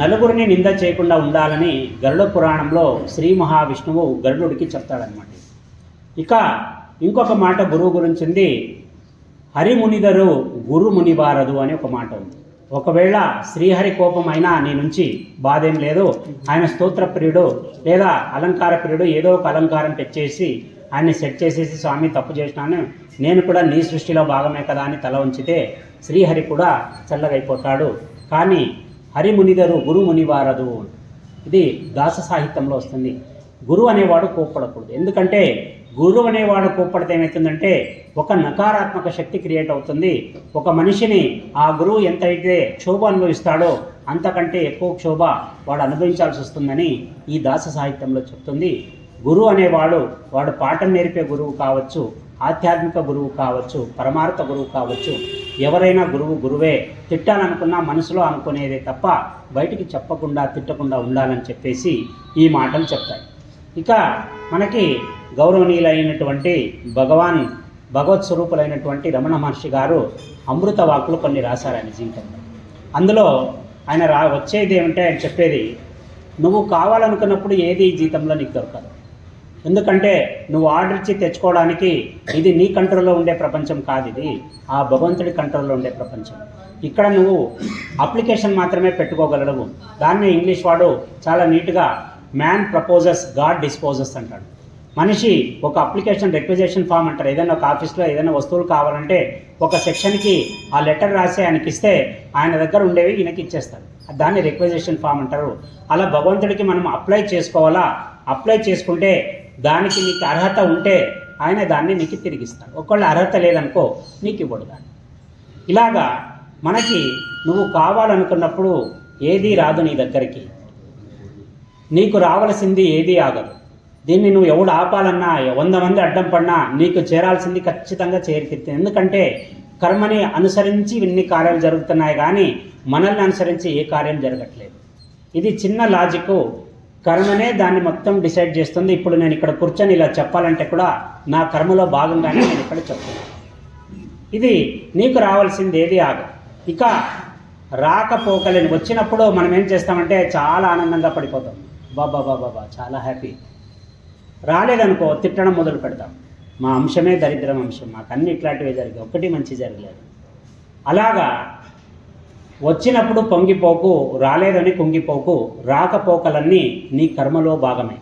నలుగురిని నింద చేయకుండా ఉండాలని గరుడ పురాణంలో శ్రీ మహావిష్ణువు గరుడుడికి చెప్తాడనమాట. ఇక ఇంకొక మాట గురువు గురించి ఉంది. హరిమునిదరు గురు మునివారదు అని ఒక మాట ఉంది. ఒకవేళ శ్రీహరి కోపం అయినా నీ నుంచి బాధేం లేదు, ఆయన స్తోత్ర ప్రియుడు లేదా అలంకార ప్రియుడు, ఏదో ఒక అలంకారం తెచ్చేసి ఆయన్ని సెట్ చేసేసి స్వామి తప్పు చేసినాను, నేను కూడా నీ సృష్టిలో భాగమే కదా అని తల ఉంచితే శ్రీహరి కూడా చల్లగైపోతాడు. కానీ హరిమునిదరు గురు మునివారదు, ఇది దాస సాహిత్యంలో వస్తుంది. గురువు అనేవాడు కోప్పడకూడదు. ఎందుకంటే గురువు అనేవాడు కోప్పడితే ఏమవుతుందంటే ఒక నకారాత్మక శక్తి క్రియేట్ అవుతుంది. ఒక మనిషిని ఆ గురువు ఎంతైతే క్షోభ అనుభవిస్తాడో అంతకంటే ఎక్కువ క్షోభ వాడు అనుభవించాల్సి వస్తుందని ఈ దాస సాహిత్యంలో చెప్తుంది. గురువు అనేవాడు వాడు పాఠం నేర్పే గురువు కావచ్చు, ఆధ్యాత్మిక గురువు కావచ్చు, పరమార్థ గురువు కావచ్చు, ఎవరైనా గురువే. తిట్టాలనుకున్నా మనసులో అనుకునేదే తప్ప బయటికి చెప్పకుండా తిట్టకుండా ఉండాలని చెప్పేసి ఈ మాటలు చెప్తాయి. ఇక మనకి గౌరవనీయులైనటువంటి భగవత్ స్వరూపులైనటువంటి రమణ మహర్షి గారు అమృత వాక్కులు కొన్ని రాశారు ఆయన జీవితంలో. అందులో ఆయన వచ్చేది ఏమంటే ఆయన చెప్పేది, నువ్వు కావాలనుకున్నప్పుడు ఏది ఈ జీవితంలో నీకు దొరకదు. ఎందుకంటే నువ్వు ఆర్డర్ ఇచ్చి తెచ్చుకోవడానికి ఇది నీ కంట్రోల్లో ఉండే ప్రపంచం కాదు, ఇది ఆ భగవంతుడి కంట్రోల్లో ఉండే ప్రపంచం. ఇక్కడ నువ్వు అప్లికేషన్ మాత్రమే పెట్టుకోగలవు. దాన్ని ఇంగ్లీష్ వాడు చాలా నీట్గా మ్యాన్ ప్రపోజెస్, గాడ్ డిస్పోజెస్ అంటాడు. మనిషి ఒక అప్లికేషన్ రిక్వెజేషన్ ఫామ్ అంటారు. ఏదైనా ఒక ఆఫీస్లో ఏదైనా వస్తువులు కావాలంటే ఒక సెక్షన్కి ఆ లెటర్ రాసి ఆయనకి ఇస్తే ఆయన దగ్గర ఉండేవి ఈయనకి ఇచ్చేస్తాడు. దాన్ని రిక్వెజేషన్ ఫామ్ అంటారు. అలా భగవంతుడికి మనం అప్లై చేసుకోవాలా. అప్లై చేసుకుంటే దానికి నీకు అర్హత ఉంటే ఆయన దాన్ని నీకు తిరిగిస్తాడు. ఒకవేళ అర్హత లేదనుకో నీకు ఇవ్వడు దాన్ని. ఇలాగా మనకి నువ్వు కావాలనుకున్నప్పుడు ఏదీ రాదు నీ దగ్గరికి. నీకు రావాల్సింది ఏదీ ఆగదు. దీన్ని నువ్వు ఎవడు ఆపాలన్నా 100 మంది అడ్డం పడినా నీకు చేరాల్సింది ఖచ్చితంగా చేరుతుంది. ఎందుకంటే కర్మని అనుసరించి ఇన్ని కార్యాలు జరుగుతున్నాయి, కానీ మనల్ని అనుసరించి ఏ కార్యం జరగట్లేదు. ఇది చిన్న లాజిక్. కర్మనే దాన్ని మొత్తం డిసైడ్ చేస్తుంది. ఇప్పుడు నేను ఇక్కడ కూర్చొని ఇలా చెప్పాలంటే కూడా నా కర్మలో భాగంగానే నేను ఇక్కడ చెప్తున్నాను. ఇది నీకు రావాల్సింది ఏది ఆగదు. ఇక రాకపోకలేని వచ్చినప్పుడు మనం ఏం చేస్తామంటే చాలా ఆనందంగా పడిపోతాం. బాబా చాలా హ్యాపీ. రాలేదనుకో తిట్టడం మొదలు పెడతాం. మా అంశమే దరిద్రం అంశం, మాకు అన్ని ఇట్లాంటివే జరిగాయి, ఒకటి మంచి జరగలేదు. అలాగా వచ్చినప్పుడు పొంగిపోకు, రాలేదని కుంగిపోకు. రాకపోకలన్నీ నీ కర్మలో భాగమే.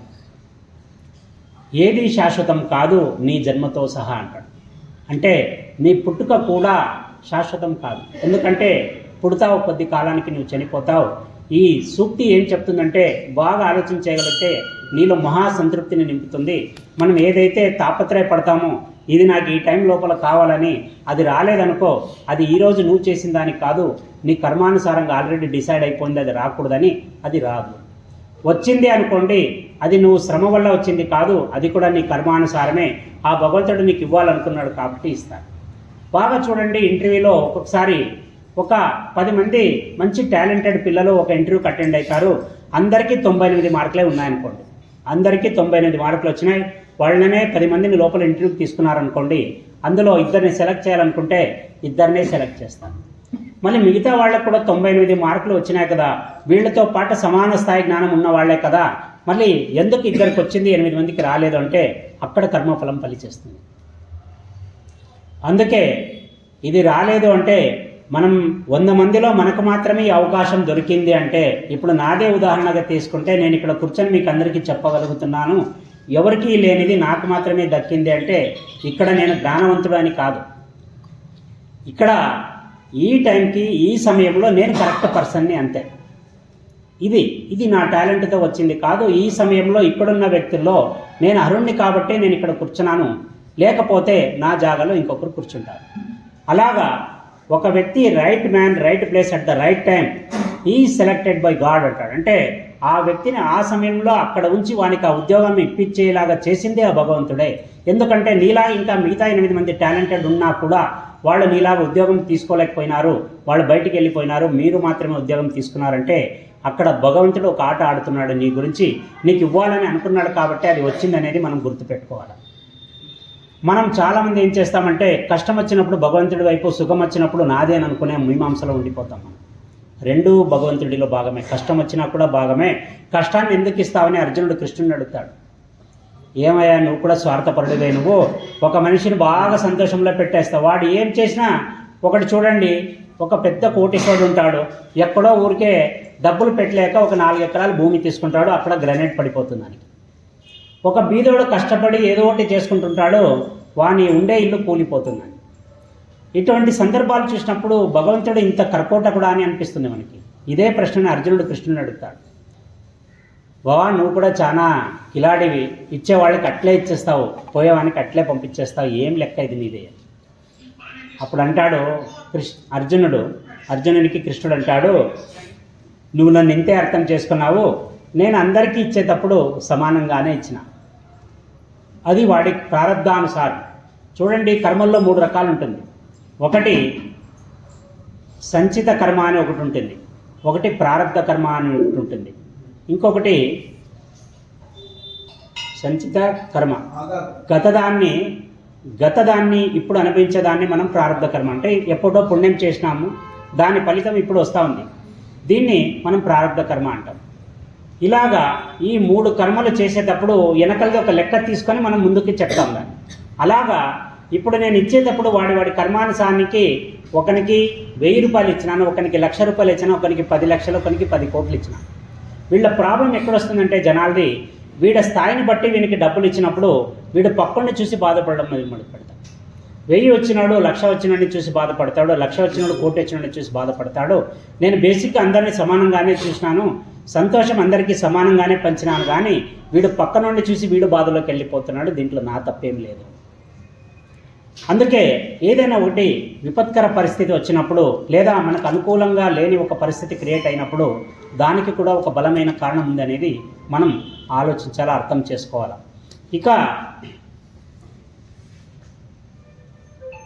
ఏది శాశ్వతం కాదు నీ జన్మతో సహా అంటాడు. అంటే నీ పుట్టుక కూడా శాశ్వతం కాదు. ఎందుకంటే పుడతావు, కొద్ది కాలానికి నువ్వు చనిపోతావు. ఈ సూక్తి ఏం చెప్తుందంటే బాగా ఆలోచించగలిగితే నీలో మహాసంతృప్తిని నింపుతుంది. మనం ఏదైతే తాపత్రయపడతామో ఇది నాకు ఈ టైం లోపల కావాలని, అది రాలేదనుకో అది ఈరోజు నువ్వు చేసిన దానికి కాదు, నీ కర్మానుసారంగా ఆల్రెడీ డిసైడ్ అయిపోయింది, అది రాకూడదని అది రాదు. వచ్చింది అనుకోండి, అది నువ్వు శ్రమ వల్ల వచ్చింది కాదు, అది కూడా నీ కర్మానుసారమే. ఆ భగవంతుడు నీకు ఇవ్వాలనుకున్నాడు కాబట్టి ఇస్తాడు. బాగా చూడండి, ఇంటర్వ్యూలో ఒక్కొక్కసారి ఒక 10 మంది మంచి టాలెంటెడ్ పిల్లలు ఒక ఇంటర్వ్యూకి అటెండ్ అవుతారు. అందరికీ 98 మార్కులే ఉన్నాయనుకోండి. అందరికీ 98 మార్కులు వచ్చినాయి. వాళ్ళనే 10 మందిని లోపల ఇంటర్వ్యూకి తీసుకున్నారనుకోండి. అందులో ఇద్దరిని సెలెక్ట్ చేయాలనుకుంటే ఇద్దరినే సెలెక్ట్ చేస్తాను. మళ్ళీ మిగతా వాళ్ళకు కూడా 98 మార్కులు వచ్చినాయి కదా, వీళ్ళతో పాటు సమాన స్థాయి జ్ఞానం ఉన్న వాళ్ళే కదా, మళ్ళీ ఎందుకు ఇద్దరికి వచ్చింది 8 మందికి రాలేదు అంటే అక్కడ కర్మఫలం ఫలిచేస్తుంది. అందుకే ఇది రాలేదు అంటే మనం 100 మందిలో మనకు మాత్రమే ఈ అవకాశం దొరికింది అంటే, ఇప్పుడు నాదే ఉదాహరణగా తీసుకుంటే నేను ఇక్కడ కూర్చొని మీకు అందరికీ చెప్పగలుగుతున్నాను, ఎవరికీ లేనిది నాకు మాత్రమే దక్కింది అంటే ఇక్కడ నేను జ్ఞానవంతుడు అని కాదు. ఇక్కడ ఈ టైంకి ఈ సమయంలో నేను కరెక్ట్ పర్సన్ని, అంతే. ఇది నా టాలెంట్తో వచ్చింది కాదు. ఈ సమయంలో ఇక్కడున్న వ్యక్తుల్లో నేను అరుణ్ణి కాబట్టి నేను ఇక్కడ కూర్చున్నాను, లేకపోతే నా జాగాలో ఇంకొకరు కూర్చుంటారు. అలాగా ఒక వ్యక్తి right man right place at the right time ఈ సెలెక్టెడ్ బై గాడ్ అంటాడు. అంటే ఆ వ్యక్తిని ఆ సమయంలో అక్కడ ఉంచి వానికి ఆ ఉద్యోగం ఇప్పించేలాగా చేసిందే ఆ భగవంతుడే. ఎందుకంటే నీలా ఇంకా మిగతా 8 మంది టాలెంటెడ్ ఉన్నా కూడా వాళ్ళు నీలాగా ఉద్యోగం తీసుకోలేకపోయినారు, వాళ్ళు బయటికి వెళ్ళిపోయినారు, మీరు మాత్రమే ఉద్యోగం తీసుకున్నారంటే అక్కడ భగవంతుడు ఒక ఆట ఆడుతున్నాడు నీ గురించి, నీకు ఇవ్వాలని అనుకున్నాడు కాబట్టి అది వచ్చిందనేది మనం గుర్తుపెట్టుకోవాలి. మనం చాలామంది ఏం చేస్తామంటే కష్టం వచ్చినప్పుడు భగవంతుడి వైపు, సుఖం వచ్చినప్పుడు నాదే అని అనుకునే మీమాంసలో ఉండిపోతాం. మనం రెండూ భగవంతుడిలో భాగమే. కష్టం వచ్చినా కూడా భాగమే. కష్టాన్ని ఎందుకు ఇస్తావని అర్జునుడు కృష్ణుడిని అడుగుతాడు. ఏమయ్యా నువ్వు కూడా స్వార్థపరుడివే, నువ్వు ఒక మనిషిని బాగా సంతోషంలో పెట్టేస్తావు, వాడు ఏం చేసినా. ఒకటి చూడండి, ఒక పెద్ద కోటీశ్వరుడు ఉంటాడు, ఎక్కడో ఊరికే డబ్బులు పెట్టలేక ఒక 4 ఎకరాలు భూమి తీసుకుంటాడు, అక్కడ గ్రనేట్ పడిపోతుందని. ఒక బీదోడు కష్టపడి ఏదో ఒకటి చేసుకుంటుంటాడు, వాని ఉండే ఇల్లు కూలిపోతుందని. ఇటువంటి సందర్భాలు చూసినప్పుడు భగవంతుడు ఇంత కర్కోటకుడా అని అనిపిస్తుంది మనకి. ఇదే ప్రశ్నని అర్జునుడు కృష్ణుని అడుగుతాడు. బావా నువ్వు కూడా చాలా కిలాడివి, ఇచ్చేవాళ్ళకి అట్లే ఇచ్చేస్తావు, పోయేవానికి అట్లే పంపించేస్తావు, ఏం లెక్క ఇది నీదే. అప్పుడు అంటాడు అర్జునునికి కృష్ణుడు అంటాడు, నువ్వు నన్ను ఇంతే అర్థం చేసుకున్నావు, నేను అందరికీ ఇచ్చేటప్పుడు సమానంగానే ఇచ్చిన, అది వాడి ప్రారంధానుసారం. చూడండి, కర్మల్లో 3 రకాలు ఉంటుంది. ఒకటి సంచిత కర్మ అని ఒకటి ఉంటుంది, ఒకటి ప్రారంధ కర్మ అని ఒకటి ఉంటుంది, ఇంకొకటి సంచిత కర్మ. గతదాన్ని ఇప్పుడు అనుభవించేదాన్ని మనం ప్రారంధ కర్మ అంటే ఎప్పుడో పుణ్యం చేసినాము, దాని ఫలితం ఇప్పుడు వస్తూ ఉంది, దీన్ని మనం ప్రారంధ కర్మ అంటాం. ఇలాగా ఈ 3 కర్మలు చేసేటప్పుడు వెనకలది ఒక లెక్క తీసుకొని మనం ముందుకు చెప్తాం దాన్ని. అలాగా ఇప్పుడు నేను ఇచ్చేటప్పుడు వాడి కర్మానుసారానికి ఒకనికి 1000 రూపాయలు ఇచ్చినాను, ఒకనికి 1,00,000 రూపాయలు ఇచ్చినా, ఒకనికి 10 లక్షలు, ఒకనికి 10 కోట్లు ఇచ్చిన. వీళ్ళ ప్రాబ్లం ఎక్కడొస్తుందంటే జనాలది, వీడ స్థాయిని బట్టి వీనికి డబ్బులు ఇచ్చినప్పుడు వీడు పక్కని చూసి బాధపడడం మొదలు పెడతాడు. 1000 వచ్చినాడు 1,00,000 వచ్చినాడిని చూసి బాధపడతాడు, 1,00,000 వచ్చినాడు 1,00,000 వచ్చినాడిని చూసి బాధపడతాడు. నేను బేసిక్గా అందరినీ సమానంగానే చూసినాను, సంతోషం అందరికీ సమానంగానే పంచినాను, కానీ వీడు పక్క నుండి చూసి వీడు బాధలోకి వెళ్ళిపోతున్నాడు, దీంట్లో నా తప్పేం లేదు. అందుకే ఏదైనా ఒకటి విపత్కర పరిస్థితి వచ్చినప్పుడు లేదా మనకు అనుకూలంగా లేని ఒక పరిస్థితి క్రియేట్ అయినప్పుడు దానికి కూడా ఒక బలమైన కారణం ఉందనేది మనం ఆలోచించాలా, అర్థం చేసుకోవాలా. ఇక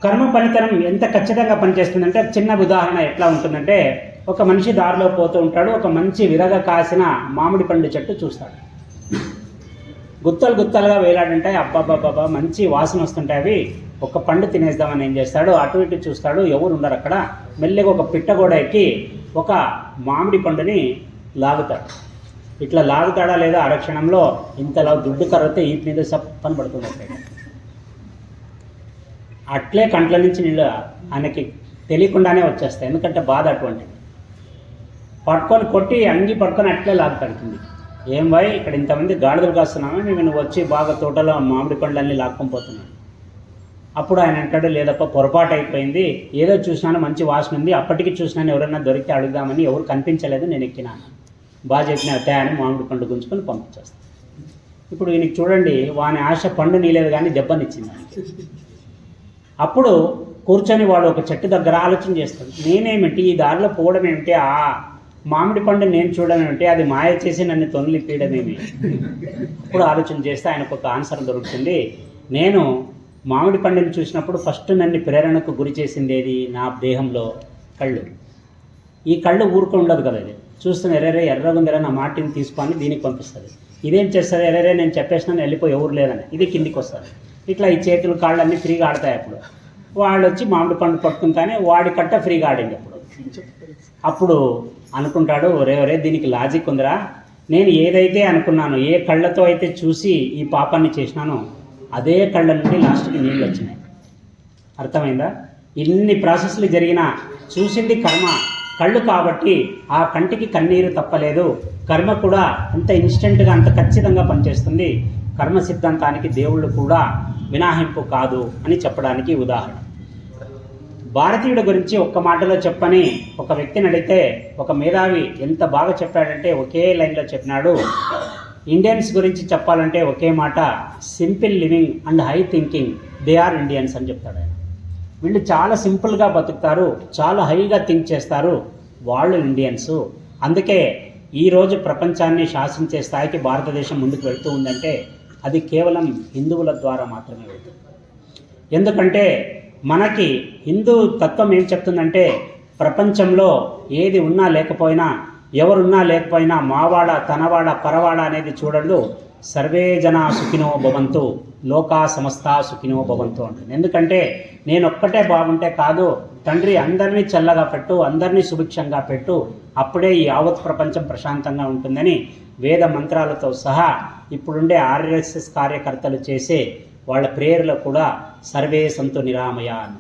కర్మ పనితనం ఎంత ఖచ్చితంగా పనిచేస్తుందంటే చిన్న ఉదాహరణ ఎట్లా ఉంటుందంటే, ఒక మనిషి దారిలో పోతూ ఉంటాడు, ఒక మంచి విరగ కాసిన మామిడి పండు చెట్టు చూస్తాడు. గుత్తలుగా వేలాడుంటాయి, అబ్బాబ్బాబ్బా మంచి వాసన వస్తుంటాయి, అవి ఒక పండు తినేద్దామని ఏం చేస్తాడు, అటు ఇటు చూస్తాడు, ఎవరు ఉండరు అక్కడ. మెల్లగా ఒక పిట్టగోడ ఎక్కి ఒక మామిడి పండుని లాగుతాడు. ఇట్లా లాగుతాడా లేదా అరక్షణంలో ఇంతలా దుడ్డు కర్రతో ఈ మీద సప్పని పడుతుంది. అట్లే కంట్ల నుంచి నీళ్ళు ఆయనకి తెలియకుండానే వచ్చేస్తాయి, ఎందుకంటే బాధ అటువంటిది. పట్టుకొని కొట్టి అంగి పట్టుకొని అట్లే లాగుతాడు కింది. ఏం బాయ్ ఇక్కడ ఇంతమంది గాడిదలు కాస్తున్నామా, నువ్వు వచ్చి బాగా తోటలో మామిడి పండ్లన్నీ లాక్కొని పోతున్నాడు. అప్పుడు ఆయన అంటాడు, లేదప్ప పొరపాటు అయిపోయింది, ఏదో చూసినాను మంచి వాసన ఉంది, అప్పటికి చూసినాను ఎవరైనా దొరికితే అడుగుదామని, ఎవరు కనిపించలేదు, నేను ఎక్కినాను, బాగా చెప్పిన తే అని మామిడి పండు గుంజుకొని పంపించేస్తాను. ఇప్పుడు ఈయనకి చూడండి, వాని ఆశ పండు నీలేదు కానీ దెబ్బనిచ్చింది ఆయనకి. అప్పుడు కూర్చొని వాడు ఒక చెట్టు దగ్గర ఆలోచన చేస్తాడు, నేనేమిటి ఈ దారిలో పోవడం ఏమిటి, ఆ మామిడి పండు నేను చూడడం ఏమిటి, అది మాయ చేసి నన్ను తొలిపేయడమేమి. అప్పుడు ఆలోచన చేస్తే ఆయనకు ఒక ఆన్సర్ దొరుకుతుంది, నేను మామిడి పండుని చూసినప్పుడు ఫస్ట్ నన్ను ప్రేరణకు గురి చేసింది ఏది, నా దేహంలో కళ్ళు. ఈ కళ్ళు ఊరుకు ఉండదు కదా, ఇది చూస్తున్న ఎర్రగుందర నా మాటిని తీసుకొని దీనికి పంపిస్తుంది. ఇదేం చేస్తుంది, ఎర్రరే నేను చెప్పేసినాను వెళ్ళిపోయి ఎవరు లేదని, ఇది కిందికి వస్తుంది. ఇట్లా ఈ చేతులు కాళ్ళు అన్నీ ఫ్రీగా ఆడతాయి. అప్పుడు వాళ్ళు వచ్చి మామిడి పండు పట్టుకుంటానే వాడి కట్ట ఫ్రీగా ఆడింది. అప్పుడు అనుకుంటాడు, ఒరే దీనికి లాజిక్ ఉందిరా, నేను ఏదైతే అనుకున్నానో, ఏ కళ్ళతో అయితే చూసి ఈ పాపాన్ని చేసినానో అదే కళ్ళ నుండి లాస్ట్కి నీళ్ళు వచ్చినాయి. అర్థమైందా? ఇన్ని ప్రాసెస్లు జరిగినా చూసింది కర్మ, కళ్ళు కాబట్టి ఆ కంటికి కన్నీరు తప్పలేదు. కర్మ కూడా అంత ఇన్స్టెంట్గా అంత ఖచ్చితంగా పనిచేస్తుంది. కర్మ సిద్ధాంతానికి దేవుళ్ళు కూడా మినహాయింపు కాదు అని చెప్పడానికి ఉదాహరణ. భారతీయుడి గురించి ఒక్క మాటలో చెప్పని ఒక వ్యక్తిని అడిగితే ఒక మేధావి ఎంత బాగా చెప్పాడంటే ఒకే లైన్లో చెప్పినాడు, ఇండియన్స్ గురించి చెప్పాలంటే ఒకే మాట, simple living and high thinking, they are Indians అని చెప్తాడు ఆయన. వీళ్ళు చాలా సింపుల్గా బతుకుతారు, చాలా హైగా థింక్ చేస్తారు, వాళ్ళు ఇండియన్స్. అందుకే ఈరోజు ప్రపంచాన్ని శాసించే స్థాయికి భారతదేశం ముందుకు వెళ్తూ ఉందంటే అది కేవలం హిందువుల ద్వారా మాత్రమే వెళ్తుంది. ఎందుకంటే మనకి హిందూ తత్వం ఏం చెప్తుందంటే, ప్రపంచంలో ఏది ఉన్నా లేకపోయినా, ఎవరున్నా లేకపోయినా, మావాడ తనవాడ పరవాడ అనేది చూడండు, సర్వే జన సుఖినో భవంతు, లోకా సమస్త సుఖినో భవంతు అంటుంది. ఎందుకంటే నేను ఒక్కటే బాగుంటే కాదు, తండ్రి అందరినీ చల్లగా పెట్టు, అందరినీ సుభిక్షంగా పెట్టు, అప్పుడే ఈ యావత్ ప్రపంచం ప్రశాంతంగా ఉంటుందని వేద మంత్రాలతో సహా ఇప్పుడుండే ఆర్ఎస్ఎస్ కార్యకర్తలు చేసే వాళ్ళ ప్రేయర్లో కూడా సర్వే సంతు నిరామయ అని.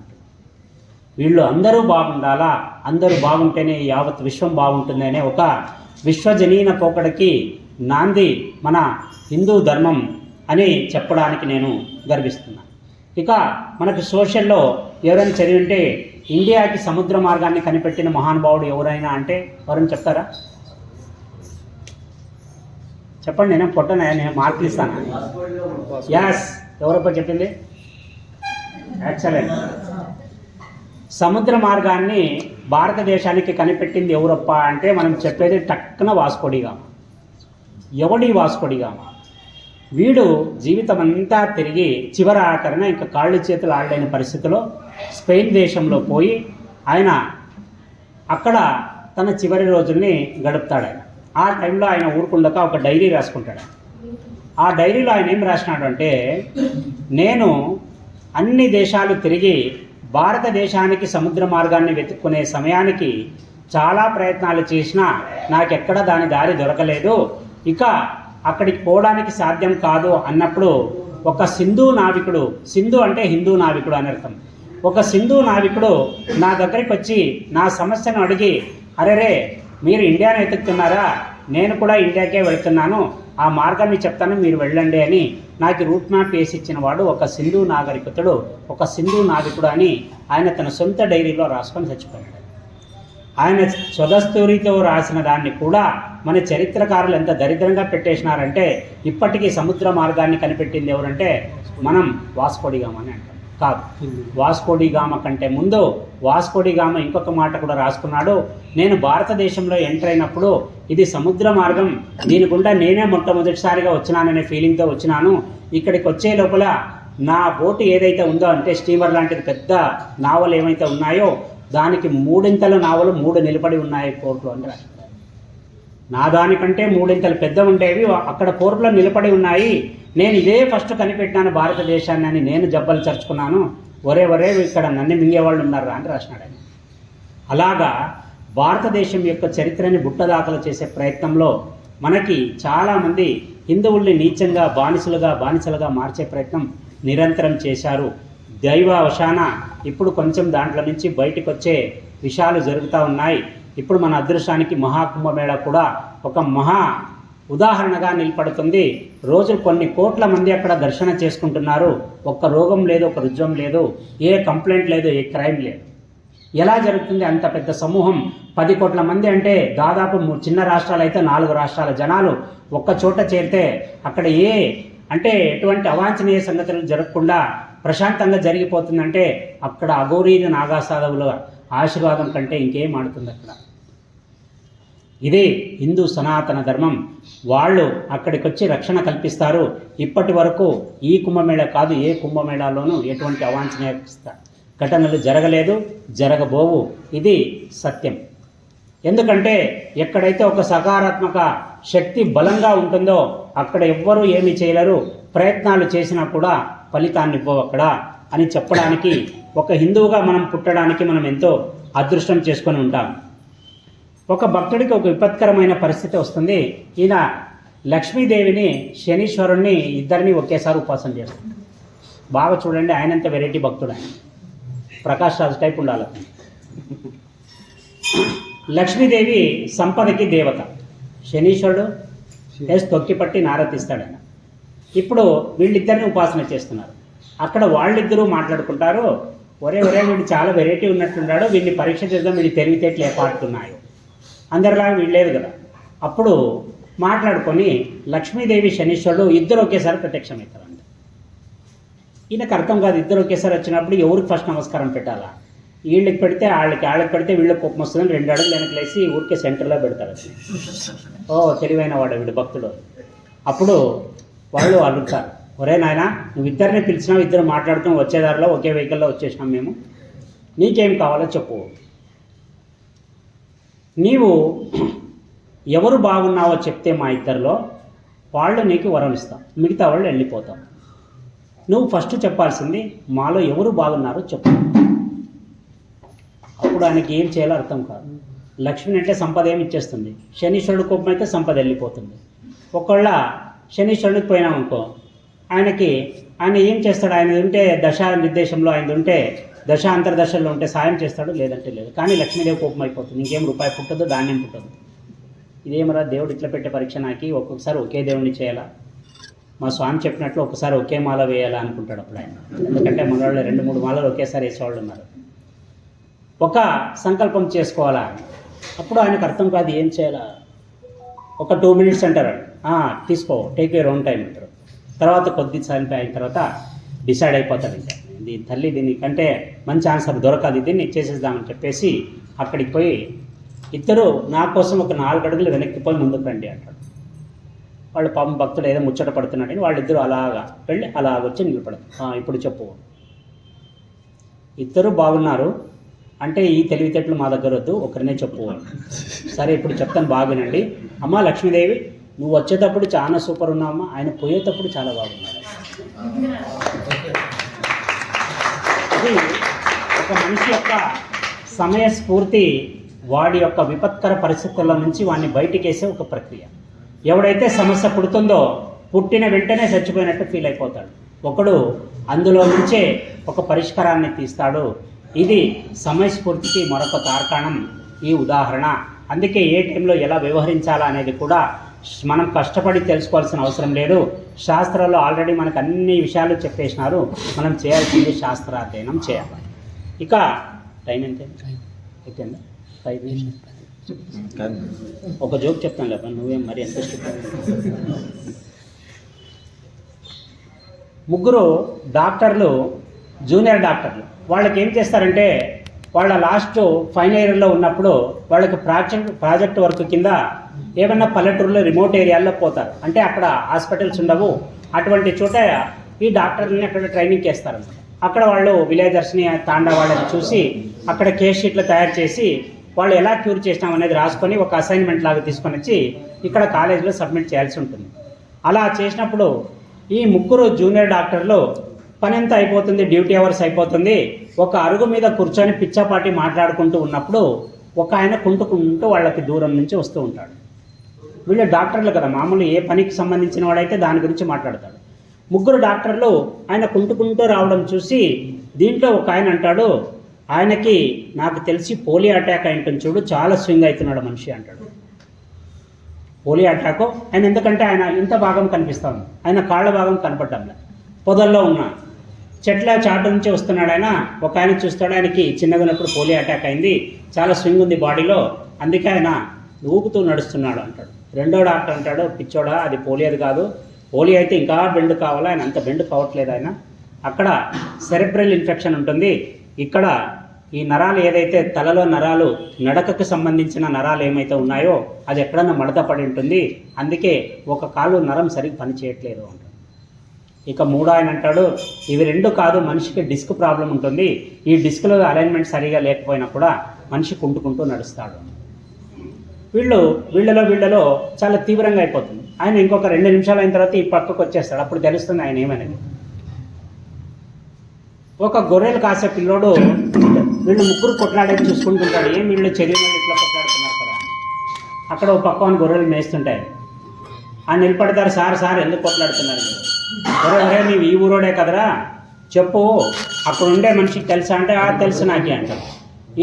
వీళ్ళు అందరూ బాగుండాలా, అందరూ బాగుంటేనే యావత్ విశ్వం బాగుంటుందనే ఒక విశ్వజనీన పోకడకి నాంది మన హిందూ ధర్మం అని చెప్పడానికి నేను గర్విస్తున్నాను. ఇక మనకు సోషల్లో ఎవరైనా చదివింటే ఇండియాకి సముద్ర మార్గాన్ని కనిపెట్టిన మహానుభావుడు ఎవరైనా అంటే ఎవరైనా చెప్తారా? చెప్పండి, నేను పొట్టనే, నేను మార్కులు ఇస్తాను. యాస్, ఎవరప్ప చెప్పింది? ఎక్సలెంట్. సముద్ర మార్గాన్ని భారతదేశానికి కనిపెట్టింది ఎవరప్ప అంటే మనం చెప్పేది టక్కున వాస్కోడిగామా. ఎవడి వాస్కోడిగామా? వీడు జీవితం అంతా తిరిగి చివరి ఆఖరణ ఇంకా కాళ్ళు చేతులు ఆడలేని పరిస్థితిలో స్పెయిన్ దేశంలో పోయి ఆయన అక్కడ తన చివరి రోజుల్ని గడుపుతాడు. ఆయన ఆ టైంలో ఆయన ఊరుకుండక ఒక డైరీ రాసుకుంటాడు. ఆ డైరీలో ఆయన ఏం రాసినాడు అంటే, నేను అన్ని దేశాలు తిరిగి భారతదేశానికి సముద్ర మార్గాన్ని వెతుక్కునే సమయానికి చాలా ప్రయత్నాలు చేసినా నాకెక్కడ దాని దారి దొరకలేదు, ఇక అక్కడికి పోవడానికి సాధ్యం కాదు అన్నప్పుడు ఒక సింధు నావికుడు, సింధు అంటే హిందూ నావికుడు అని అర్థం, ఒక సింధు నావికుడు నా దగ్గరికి వచ్చి నా సమస్యను అడిగి, అరేరే మీరు ఇండియాని వెతుకుతున్నారా, నేను కూడా ఇండియాకే వెళ్తున్నాను, ఆ మార్గాన్ని చెప్తాను మీరు వెళ్ళండి అని నాకు రూట్ మ్యాప్ వేసి ఇచ్చిన వాడు ఒక సింధు నాగరికతుడు, ఒక సింధు నావికుడు అని ఆయన తన సొంత డైరీలో రాసుకొని చచ్చిపోయాడు. ఆయన స్వదస్తూరితో రాసిన దాన్ని కూడా మన చరిత్రకారులు ఎంత దరిద్రంగా పెట్టేసినారంటే, ఇప్పటికీ సముద్ర మార్గాన్ని కనిపెట్టింది ఎవరంటే మనం వాస్కోడిగామ అని అంటాం. కాదు, వాస్కోడిగామ కంటే ముందు వాస్కోడిగామ ఇంకొక మాట కూడా రాసుకున్నాడు, నేను భారతదేశంలో ఎంటర్ అయినప్పుడు ఇది సముద్ర మార్గం, దీని గుండా నేనే మొట్టమొదటిసారిగా వచ్చినాననే ఫీలింగ్తో వచ్చినాను, ఇక్కడికి వచ్చే లోపల నా బోటు ఏదైతే ఉందో అంటే స్టీమర్ లాంటిది పెద్ద నావలు ఏమైతే ఉన్నాయో దానికి 3 నావలు 3 నిలబడి ఉన్నాయి పోర్టులో అని రాశారు. నా దానికంటే 3 పెద్ద ఉండేవి అక్కడ పోర్టులో నిలబడి ఉన్నాయి, నేను ఇదే ఫస్ట్ కనిపెట్టినాను భారతదేశాన్ని అని నేను జబ్బలు చర్చుకున్నాను, ఒరే ఇక్కడ నన్ను మింగేవాళ్ళు ఉన్నారు అని రాసినాడు ఆయన. అలాగా భారతదేశం యొక్క చరిత్రని బుట్టదాఖలు చేసే ప్రయత్నంలో మనకి చాలామంది హిందువుల్ని నీచంగా బానిసలుగా మార్చే ప్రయత్నం నిరంతరం చేశారు. దైవవశాన ఇప్పుడు కొంచెం దాంట్లో నుంచి బయటకు వచ్చే విషయాలు జరుగుతూ ఉన్నాయి. ఇప్పుడు మన అదృష్టానికి మహాకుంభమేళ కూడా ఒక మహా ఉదాహరణగా నిలబడుతుంది. రోజు కొన్ని కోట్ల మంది అక్కడ దర్శన చేసుకుంటున్నారు, ఒక్క రోగం లేదు, ఒక రుజ్వం లేదు, ఏ కంప్లైంట్ లేదు, ఏ క్రైమ్ లేదు. ఎలా జరుగుతుంది? అంత పెద్ద సమూహం 10 కోట్ల మంది అంటే దాదాపు చిన్న రాష్ట్రాలు అయితే 4 రాష్ట్రాల జనాలు ఒక్క చోట చేరితే అక్కడ ఎటువంటి అవాంఛనీయ సంగతులు జరగకుండా ప్రశాంతంగా జరిగిపోతుందంటే అక్కడ అఘోరీల నాగాసాధవుల ఆశీర్వాదం కంటే ఇంకేం ఆడుతుంది అక్కడ. ఇదే హిందూ సనాతన ధర్మం. వాళ్ళు అక్కడికి వచ్చి రక్షణ కల్పిస్తారు. ఇప్పటి వరకు ఈ కుంభమేళ కాదు, ఏ కుంభమేళాలోనూ ఎటువంటి అవాంఛనీయ ఘటనలు జరగలేదు, జరగబోవు. ఇది సత్యం. ఎందుకంటే ఎక్కడైతే ఒక సకారాత్మక శక్తి బలంగా ఉంటుందో అక్కడ ఎవ్వరూ ఏమీ చేయలేరు, ప్రయత్నాలు చేసినా కూడా ఫలితాన్ని ఇవ్వవు అక్కడ అని చెప్పడానికి, ఒక హిందువుగా మనం పుట్టడానికి మనం ఎంతో అదృష్టం చేసుకొని ఉంటాం. ఒక భక్తుడికి ఒక విపత్కరమైన పరిస్థితి వస్తుంది. ఈయన లక్ష్మీదేవిని శనీశ్వరుణ్ణి ఇద్దరిని ఒకేసారి ఉపాసన చేస్తాడు. బాగా చూడండి, ఆయనంత వెరైటీ భక్తుడు ఆయన, ప్రకాష్ రాజ్ టైప్ ఉండాలి. లక్ష్మీదేవి సంపదకి దేవత, శనీశ్వరుడు తొక్కిపట్టి నారతిస్తాడు ఆయన. ఇప్పుడు వీళ్ళిద్దరిని ఉపాసన చేస్తున్నారు. అక్కడ వాళ్ళిద్దరూ మాట్లాడుకుంటారు, ఒరే వీడు చాలా వెరైటీ ఉన్నట్లున్నాడు, వీడిని పరీక్ష చేద్దాం, వీడి తెలివితేటలు ఏర్పడుతున్నాయో. అందరిలాగా వీళ్ళలేదు కదా. అప్పుడు మాట్లాడుకొని లక్ష్మీదేవి శనీశ్వరుడు ఇద్దరు ఒకేసారి ప్రత్యక్షమవుతారంట. ఈయనకు అర్థం కాదు, ఇద్దరు ఒకేసారి వచ్చినప్పుడు ఎవరికి ఫస్ట్ నమస్కారం పెట్టాలా, వీళ్ళకి పెడితే వాళ్ళకి పెడితే వీళ్ళకి కోపం వస్తుందని 2 అడుగులు వెనక్కి లేసి ఊరికే సెంటర్లో పెడతారు. తెలివైన వాడు వీడు భక్తుడు. అప్పుడు వాళ్ళు అడుగుతారు, ఒరే నాయన నువ్వు ఇద్దరిని పిలిచినావు, ఇద్దరు మాట్లాడుతూ వచ్చేదారిలో ఒకే వెహికల్లో వచ్చేసినాం మేము, నీకేం కావాలో చెప్పు, నీవు ఎవరు బాగున్నావో చెప్తే మా ఇద్దరిలో వాళ్ళు నీకు వరం ఇస్తాం, మిగతా వాళ్ళు వెళ్ళిపోతాం. నువ్వు ఫస్ట్ చెప్పాల్సింది మాలో ఎవరు బాగున్నారో చెప్పు. అప్పుడు ఆయనకి ఏం చేయాలో అర్థం కాదు. లక్ష్మి అంటే సంపద ఏమి ఇచ్చేస్తుంది, శనీశ్వరుడు కోపం అయితే సంపద వెళ్ళిపోతుంది. ఒకళ్ళ శనీశ్వరుడికి పోయినామనుకో, ఆయన ఏం చేస్తాడు, ఆయన ఉంటే దశా నిర్దేశంలో ఆయన ఉంటే దశ అంతర్దశల్లో ఉంటే సాయం చేస్తాడు, లేదంటే లేదు. కానీ లక్ష్మీదేవి కోపం అయిపోతుంది, ఇంకేం రూపాయి పుట్టదు, ధాన్యం పుట్టదు. ఇదేమరా దేవుడు ఇట్లా పెట్టే పరీక్ష నాకి, ఒక్కొక్కసారి ఒకే దేవుడిని చేయాలా, మా స్వామి చెప్పినట్లు ఒకసారి ఒకే మాల వేయాలా అనుకుంటాడు అప్పుడు ఆయన. ఎందుకంటే మన వాళ్ళు 2-3 మాలలు ఒకేసారి వేసేవాళ్ళు ఉన్నారు. ఒక సంకల్పం చేసుకోవాలా, అప్పుడు ఆయనకు అర్థం కాదు ఏం చేయాలా. ఒక 2 minutes అంటారు, తీసుకో, టేక్ యూర్ ఓన్ టైం అంటారు. తర్వాత కొద్దిసారి అయిన తర్వాత డిసైడ్ అయిపోతాడు, ఇంకా దీనికంటే మంచి ఆన్సర్ దొరకదు, దీన్ని చేసేద్దామని చెప్పేసి అక్కడికి పోయి ఇద్దరు నా కోసం ఒక 4 అడుగులు వెనక్కి పోయి ముందుకు రండి అంటాడు. వాళ్ళు పాపం భక్తుడు ఏదో ముచ్చట పడుతున్నాడని వాళ్ళిద్దరూ అలాగా వెళ్ళి అలాగొచ్చి నిలబడతారు. ఇప్పుడు చెప్పు. ఇద్దరు బాగున్నారు అంటే ఈ తెలివితేటలు మా దగ్గర వద్దు, ఒకరినే చెప్పు. సరే ఇప్పుడు చెప్తాను బాగునండి. అమ్మ లక్ష్మీదేవి, నువ్వు వచ్చేటప్పుడు చాలా సూపర్ ఉన్నావమ్మా, ఆయన పోయేటప్పుడు చాలా బాగున్నాడు. ఇది ఒక మనిషి యొక్క సమయస్ఫూర్తి, వాడి యొక్క విపత్కర పరిస్థితుల నుంచి వాడిని బయటికేసే ఒక ప్రక్రియ. ఎవడైతే సమస్య పుడుతుందో పుట్టిన వెంటనే చచ్చిపోయినట్టు ఫీల్ అయిపోతాడు, ఒకడు అందులో నుంచే ఒక పరిష్కారాన్ని తీస్తాడు. ఇది సమయస్ఫూర్తికి మరొక తార్కాణం ఈ ఉదాహరణ. అందుకే ఏ టైంలో ఎలా వ్యవహరించాలా అనేది కూడా మనం కష్టపడి తెలుసుకోవాల్సిన అవసరం లేదు. శాస్త్రాల్లో ఆల్రెడీ మనకు అన్ని విషయాలు చెప్పేసినారు. మనం చేయాల్సింది శాస్త్రాధ్యయనం చేయాలి. ఇక టైం ఎంత అయిపోయిందా? 5 నిమిషాలు. ఒక జోక్ చెప్తాను లేక నువ్వేం మరి ఎంత ముగ్గురు డాక్టర్లు, జూనియర్ డాక్టర్లు. వాళ్ళకి ఏం చేస్తారంటే వాళ్ళ లాస్ట్ ఫైనల్ ఇయర్లో ఉన్నప్పుడు వాళ్ళకి ప్రాజెక్ట్ వర్క్ కింద ఏమన్నా పల్లెటూరులో రిమోట్ ఏరియాల్లో పోతారు. అంటే అక్కడ హాస్పిటల్స్ ఉండవు. అటువంటి చోట ఈ డాక్టర్లని అక్కడ ట్రైనింగ్ చేస్తారు. అక్కడ వాళ్ళు విలేజర్స్ని, తాండా వాళ్ళని చూసి అక్కడ కేస్ షీట్లు తయారు చేసి వాళ్ళు ఎలా క్యూర్ చేసినాం అనేది రాసుకొని ఒక అసైన్మెంట్ లాగా తీసుకొని వచ్చి ఇక్కడ కాలేజీలో సబ్మిట్ చేయాల్సి ఉంటుంది. అలా చేసినప్పుడు ఈ ముగ్గురు జూనియర్ డాక్టర్లు పని ఎంత అయిపోతుంది, డ్యూటీ అవర్స్ అయిపోతుంది. ఒక అరుగు మీద కూర్చొని పిచ్చాపాటి మాట్లాడుకుంటూ ఉన్నప్పుడు ఒక ఆయన కుంటుకుంటూ వాళ్ళకి దూరం నుంచి వస్తూ ఉంటాడు. వీళ్ళు డాక్టర్లు కదా, మామూలు ఏ పనికి సంబంధించిన వాడైతే దాని గురించి మాట్లాడతాడు. ముగ్గురు డాక్టర్లు ఆయన కుంటుకుంటూ రావడం చూసి దీంట్లో ఒక ఆయన అంటాడు, ఆయనకి నాకు తెలిసి పోలియో అటాక్ అయింటుంది చూడు, చాలా స్వింగ్ అవుతున్నాడు మనిషి అంటాడు. పోలియో అటాక్ ఆయన ఎందుకంటే ఆయన ఇంత భాగం కనిపిస్తాను, ఆయన కాళ్ళ భాగం కనపడ్డంలే. పొదల్లో ఉన్న చెట్ల చాటు నుంచి వస్తున్నాడు ఆయన. ఒక ఆయన చూస్తాడు, ఆయనకి చిన్నగా ఉన్నప్పుడు పోలియో అటాక్ అయింది, చాలా స్వింగ్ ఉంది బాడీలో, అందుకే ఆయన ఊపుతూ నడుస్తున్నాడు అంటాడు. రెండో డాక్టర్ అంటాడు, పిచ్చోడా అది పోలియోది కాదు, పోలియో అయితే ఇంకా బెండ్ కావాలా, ఆయన అంత బెండ్ కావట్లేదు, ఆయన అక్కడ సెరెబ్రల్ ఇన్ఫెక్షన్ ఉంటుంది. ఇక్కడ ఈ నరాలు ఏదైతే తలలో నరాలు, నడకకు సంబంధించిన నరాలు ఏమైతే ఉన్నాయో అది ఎక్కడన్నా మడత పడి ఉంటుంది, అందుకే ఒక కాలు నరం సరిగ్గా పని చేయట్లేదు అంటాడు. ఇక మూడో ఆయన అంటాడు, ఇవి రెండు కాదు, మనిషికి డిస్క్ ప్రాబ్లం ఉంటుంది, ఈ డిస్క్లో అలైన్మెంట్ సరిగా లేకపోయినా కూడా మనిషి కుంటుకుంటూ నడుస్తాడు. వీళ్ళలో చాలా తీవ్రంగా అయిపోతుంది. ఆయన ఇంకొక 2 నిమిషాలు అయిన తర్వాత ఈ పక్కకు వచ్చేస్తాడు. అప్పుడు తెలుస్తుంది ఆయన ఏమనేది. ఒక గొర్రెలు కాసే పిల్లోడు వీళ్ళు ముగ్గురు కొట్లాడేది చూసుకుంటుంటాడు. ఏం వీళ్ళు చదివిన ఇట్లా కొట్లాడుతున్నారు కదా. అక్కడ ఒక పక్కన గొర్రెలు మేస్తుంటాయి. ఆయన నిలబడతారు, సార్ ఎందుకు కొట్లాడుతున్నారు మీరు? ఒరే నీవు ఈ ఊరోడే కదరా, చెప్పు అక్కడ ఉండే మనిషికి తెలుసా అంటే తెలుసు నాకే అంటాడు.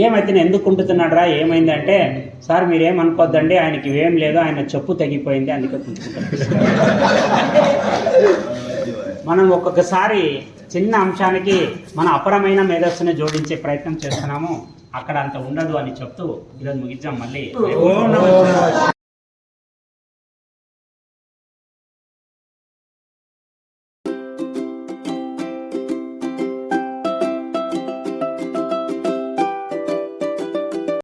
ఏమైతే నేను ఎందుకు కుంటున్నాడు రా, ఏమైందంటే సార్ మీరేమనుకోద్దండి, ఆయనకి ఏం లేదు, ఆయన చెప్పు తెగిపోయింది అందుకే కుంటుకుంటున్నాడు. మనం ఒక్కొక్కసారి చిన్న అంశానికి మన అపరమైన మేధస్సుని జోడించే ప్రయత్నం చేస్తున్నాము, అక్కడ అంత ఉండదు అని చెప్తూ ఈరోజు ముగిద్దాం. మళ్ళీ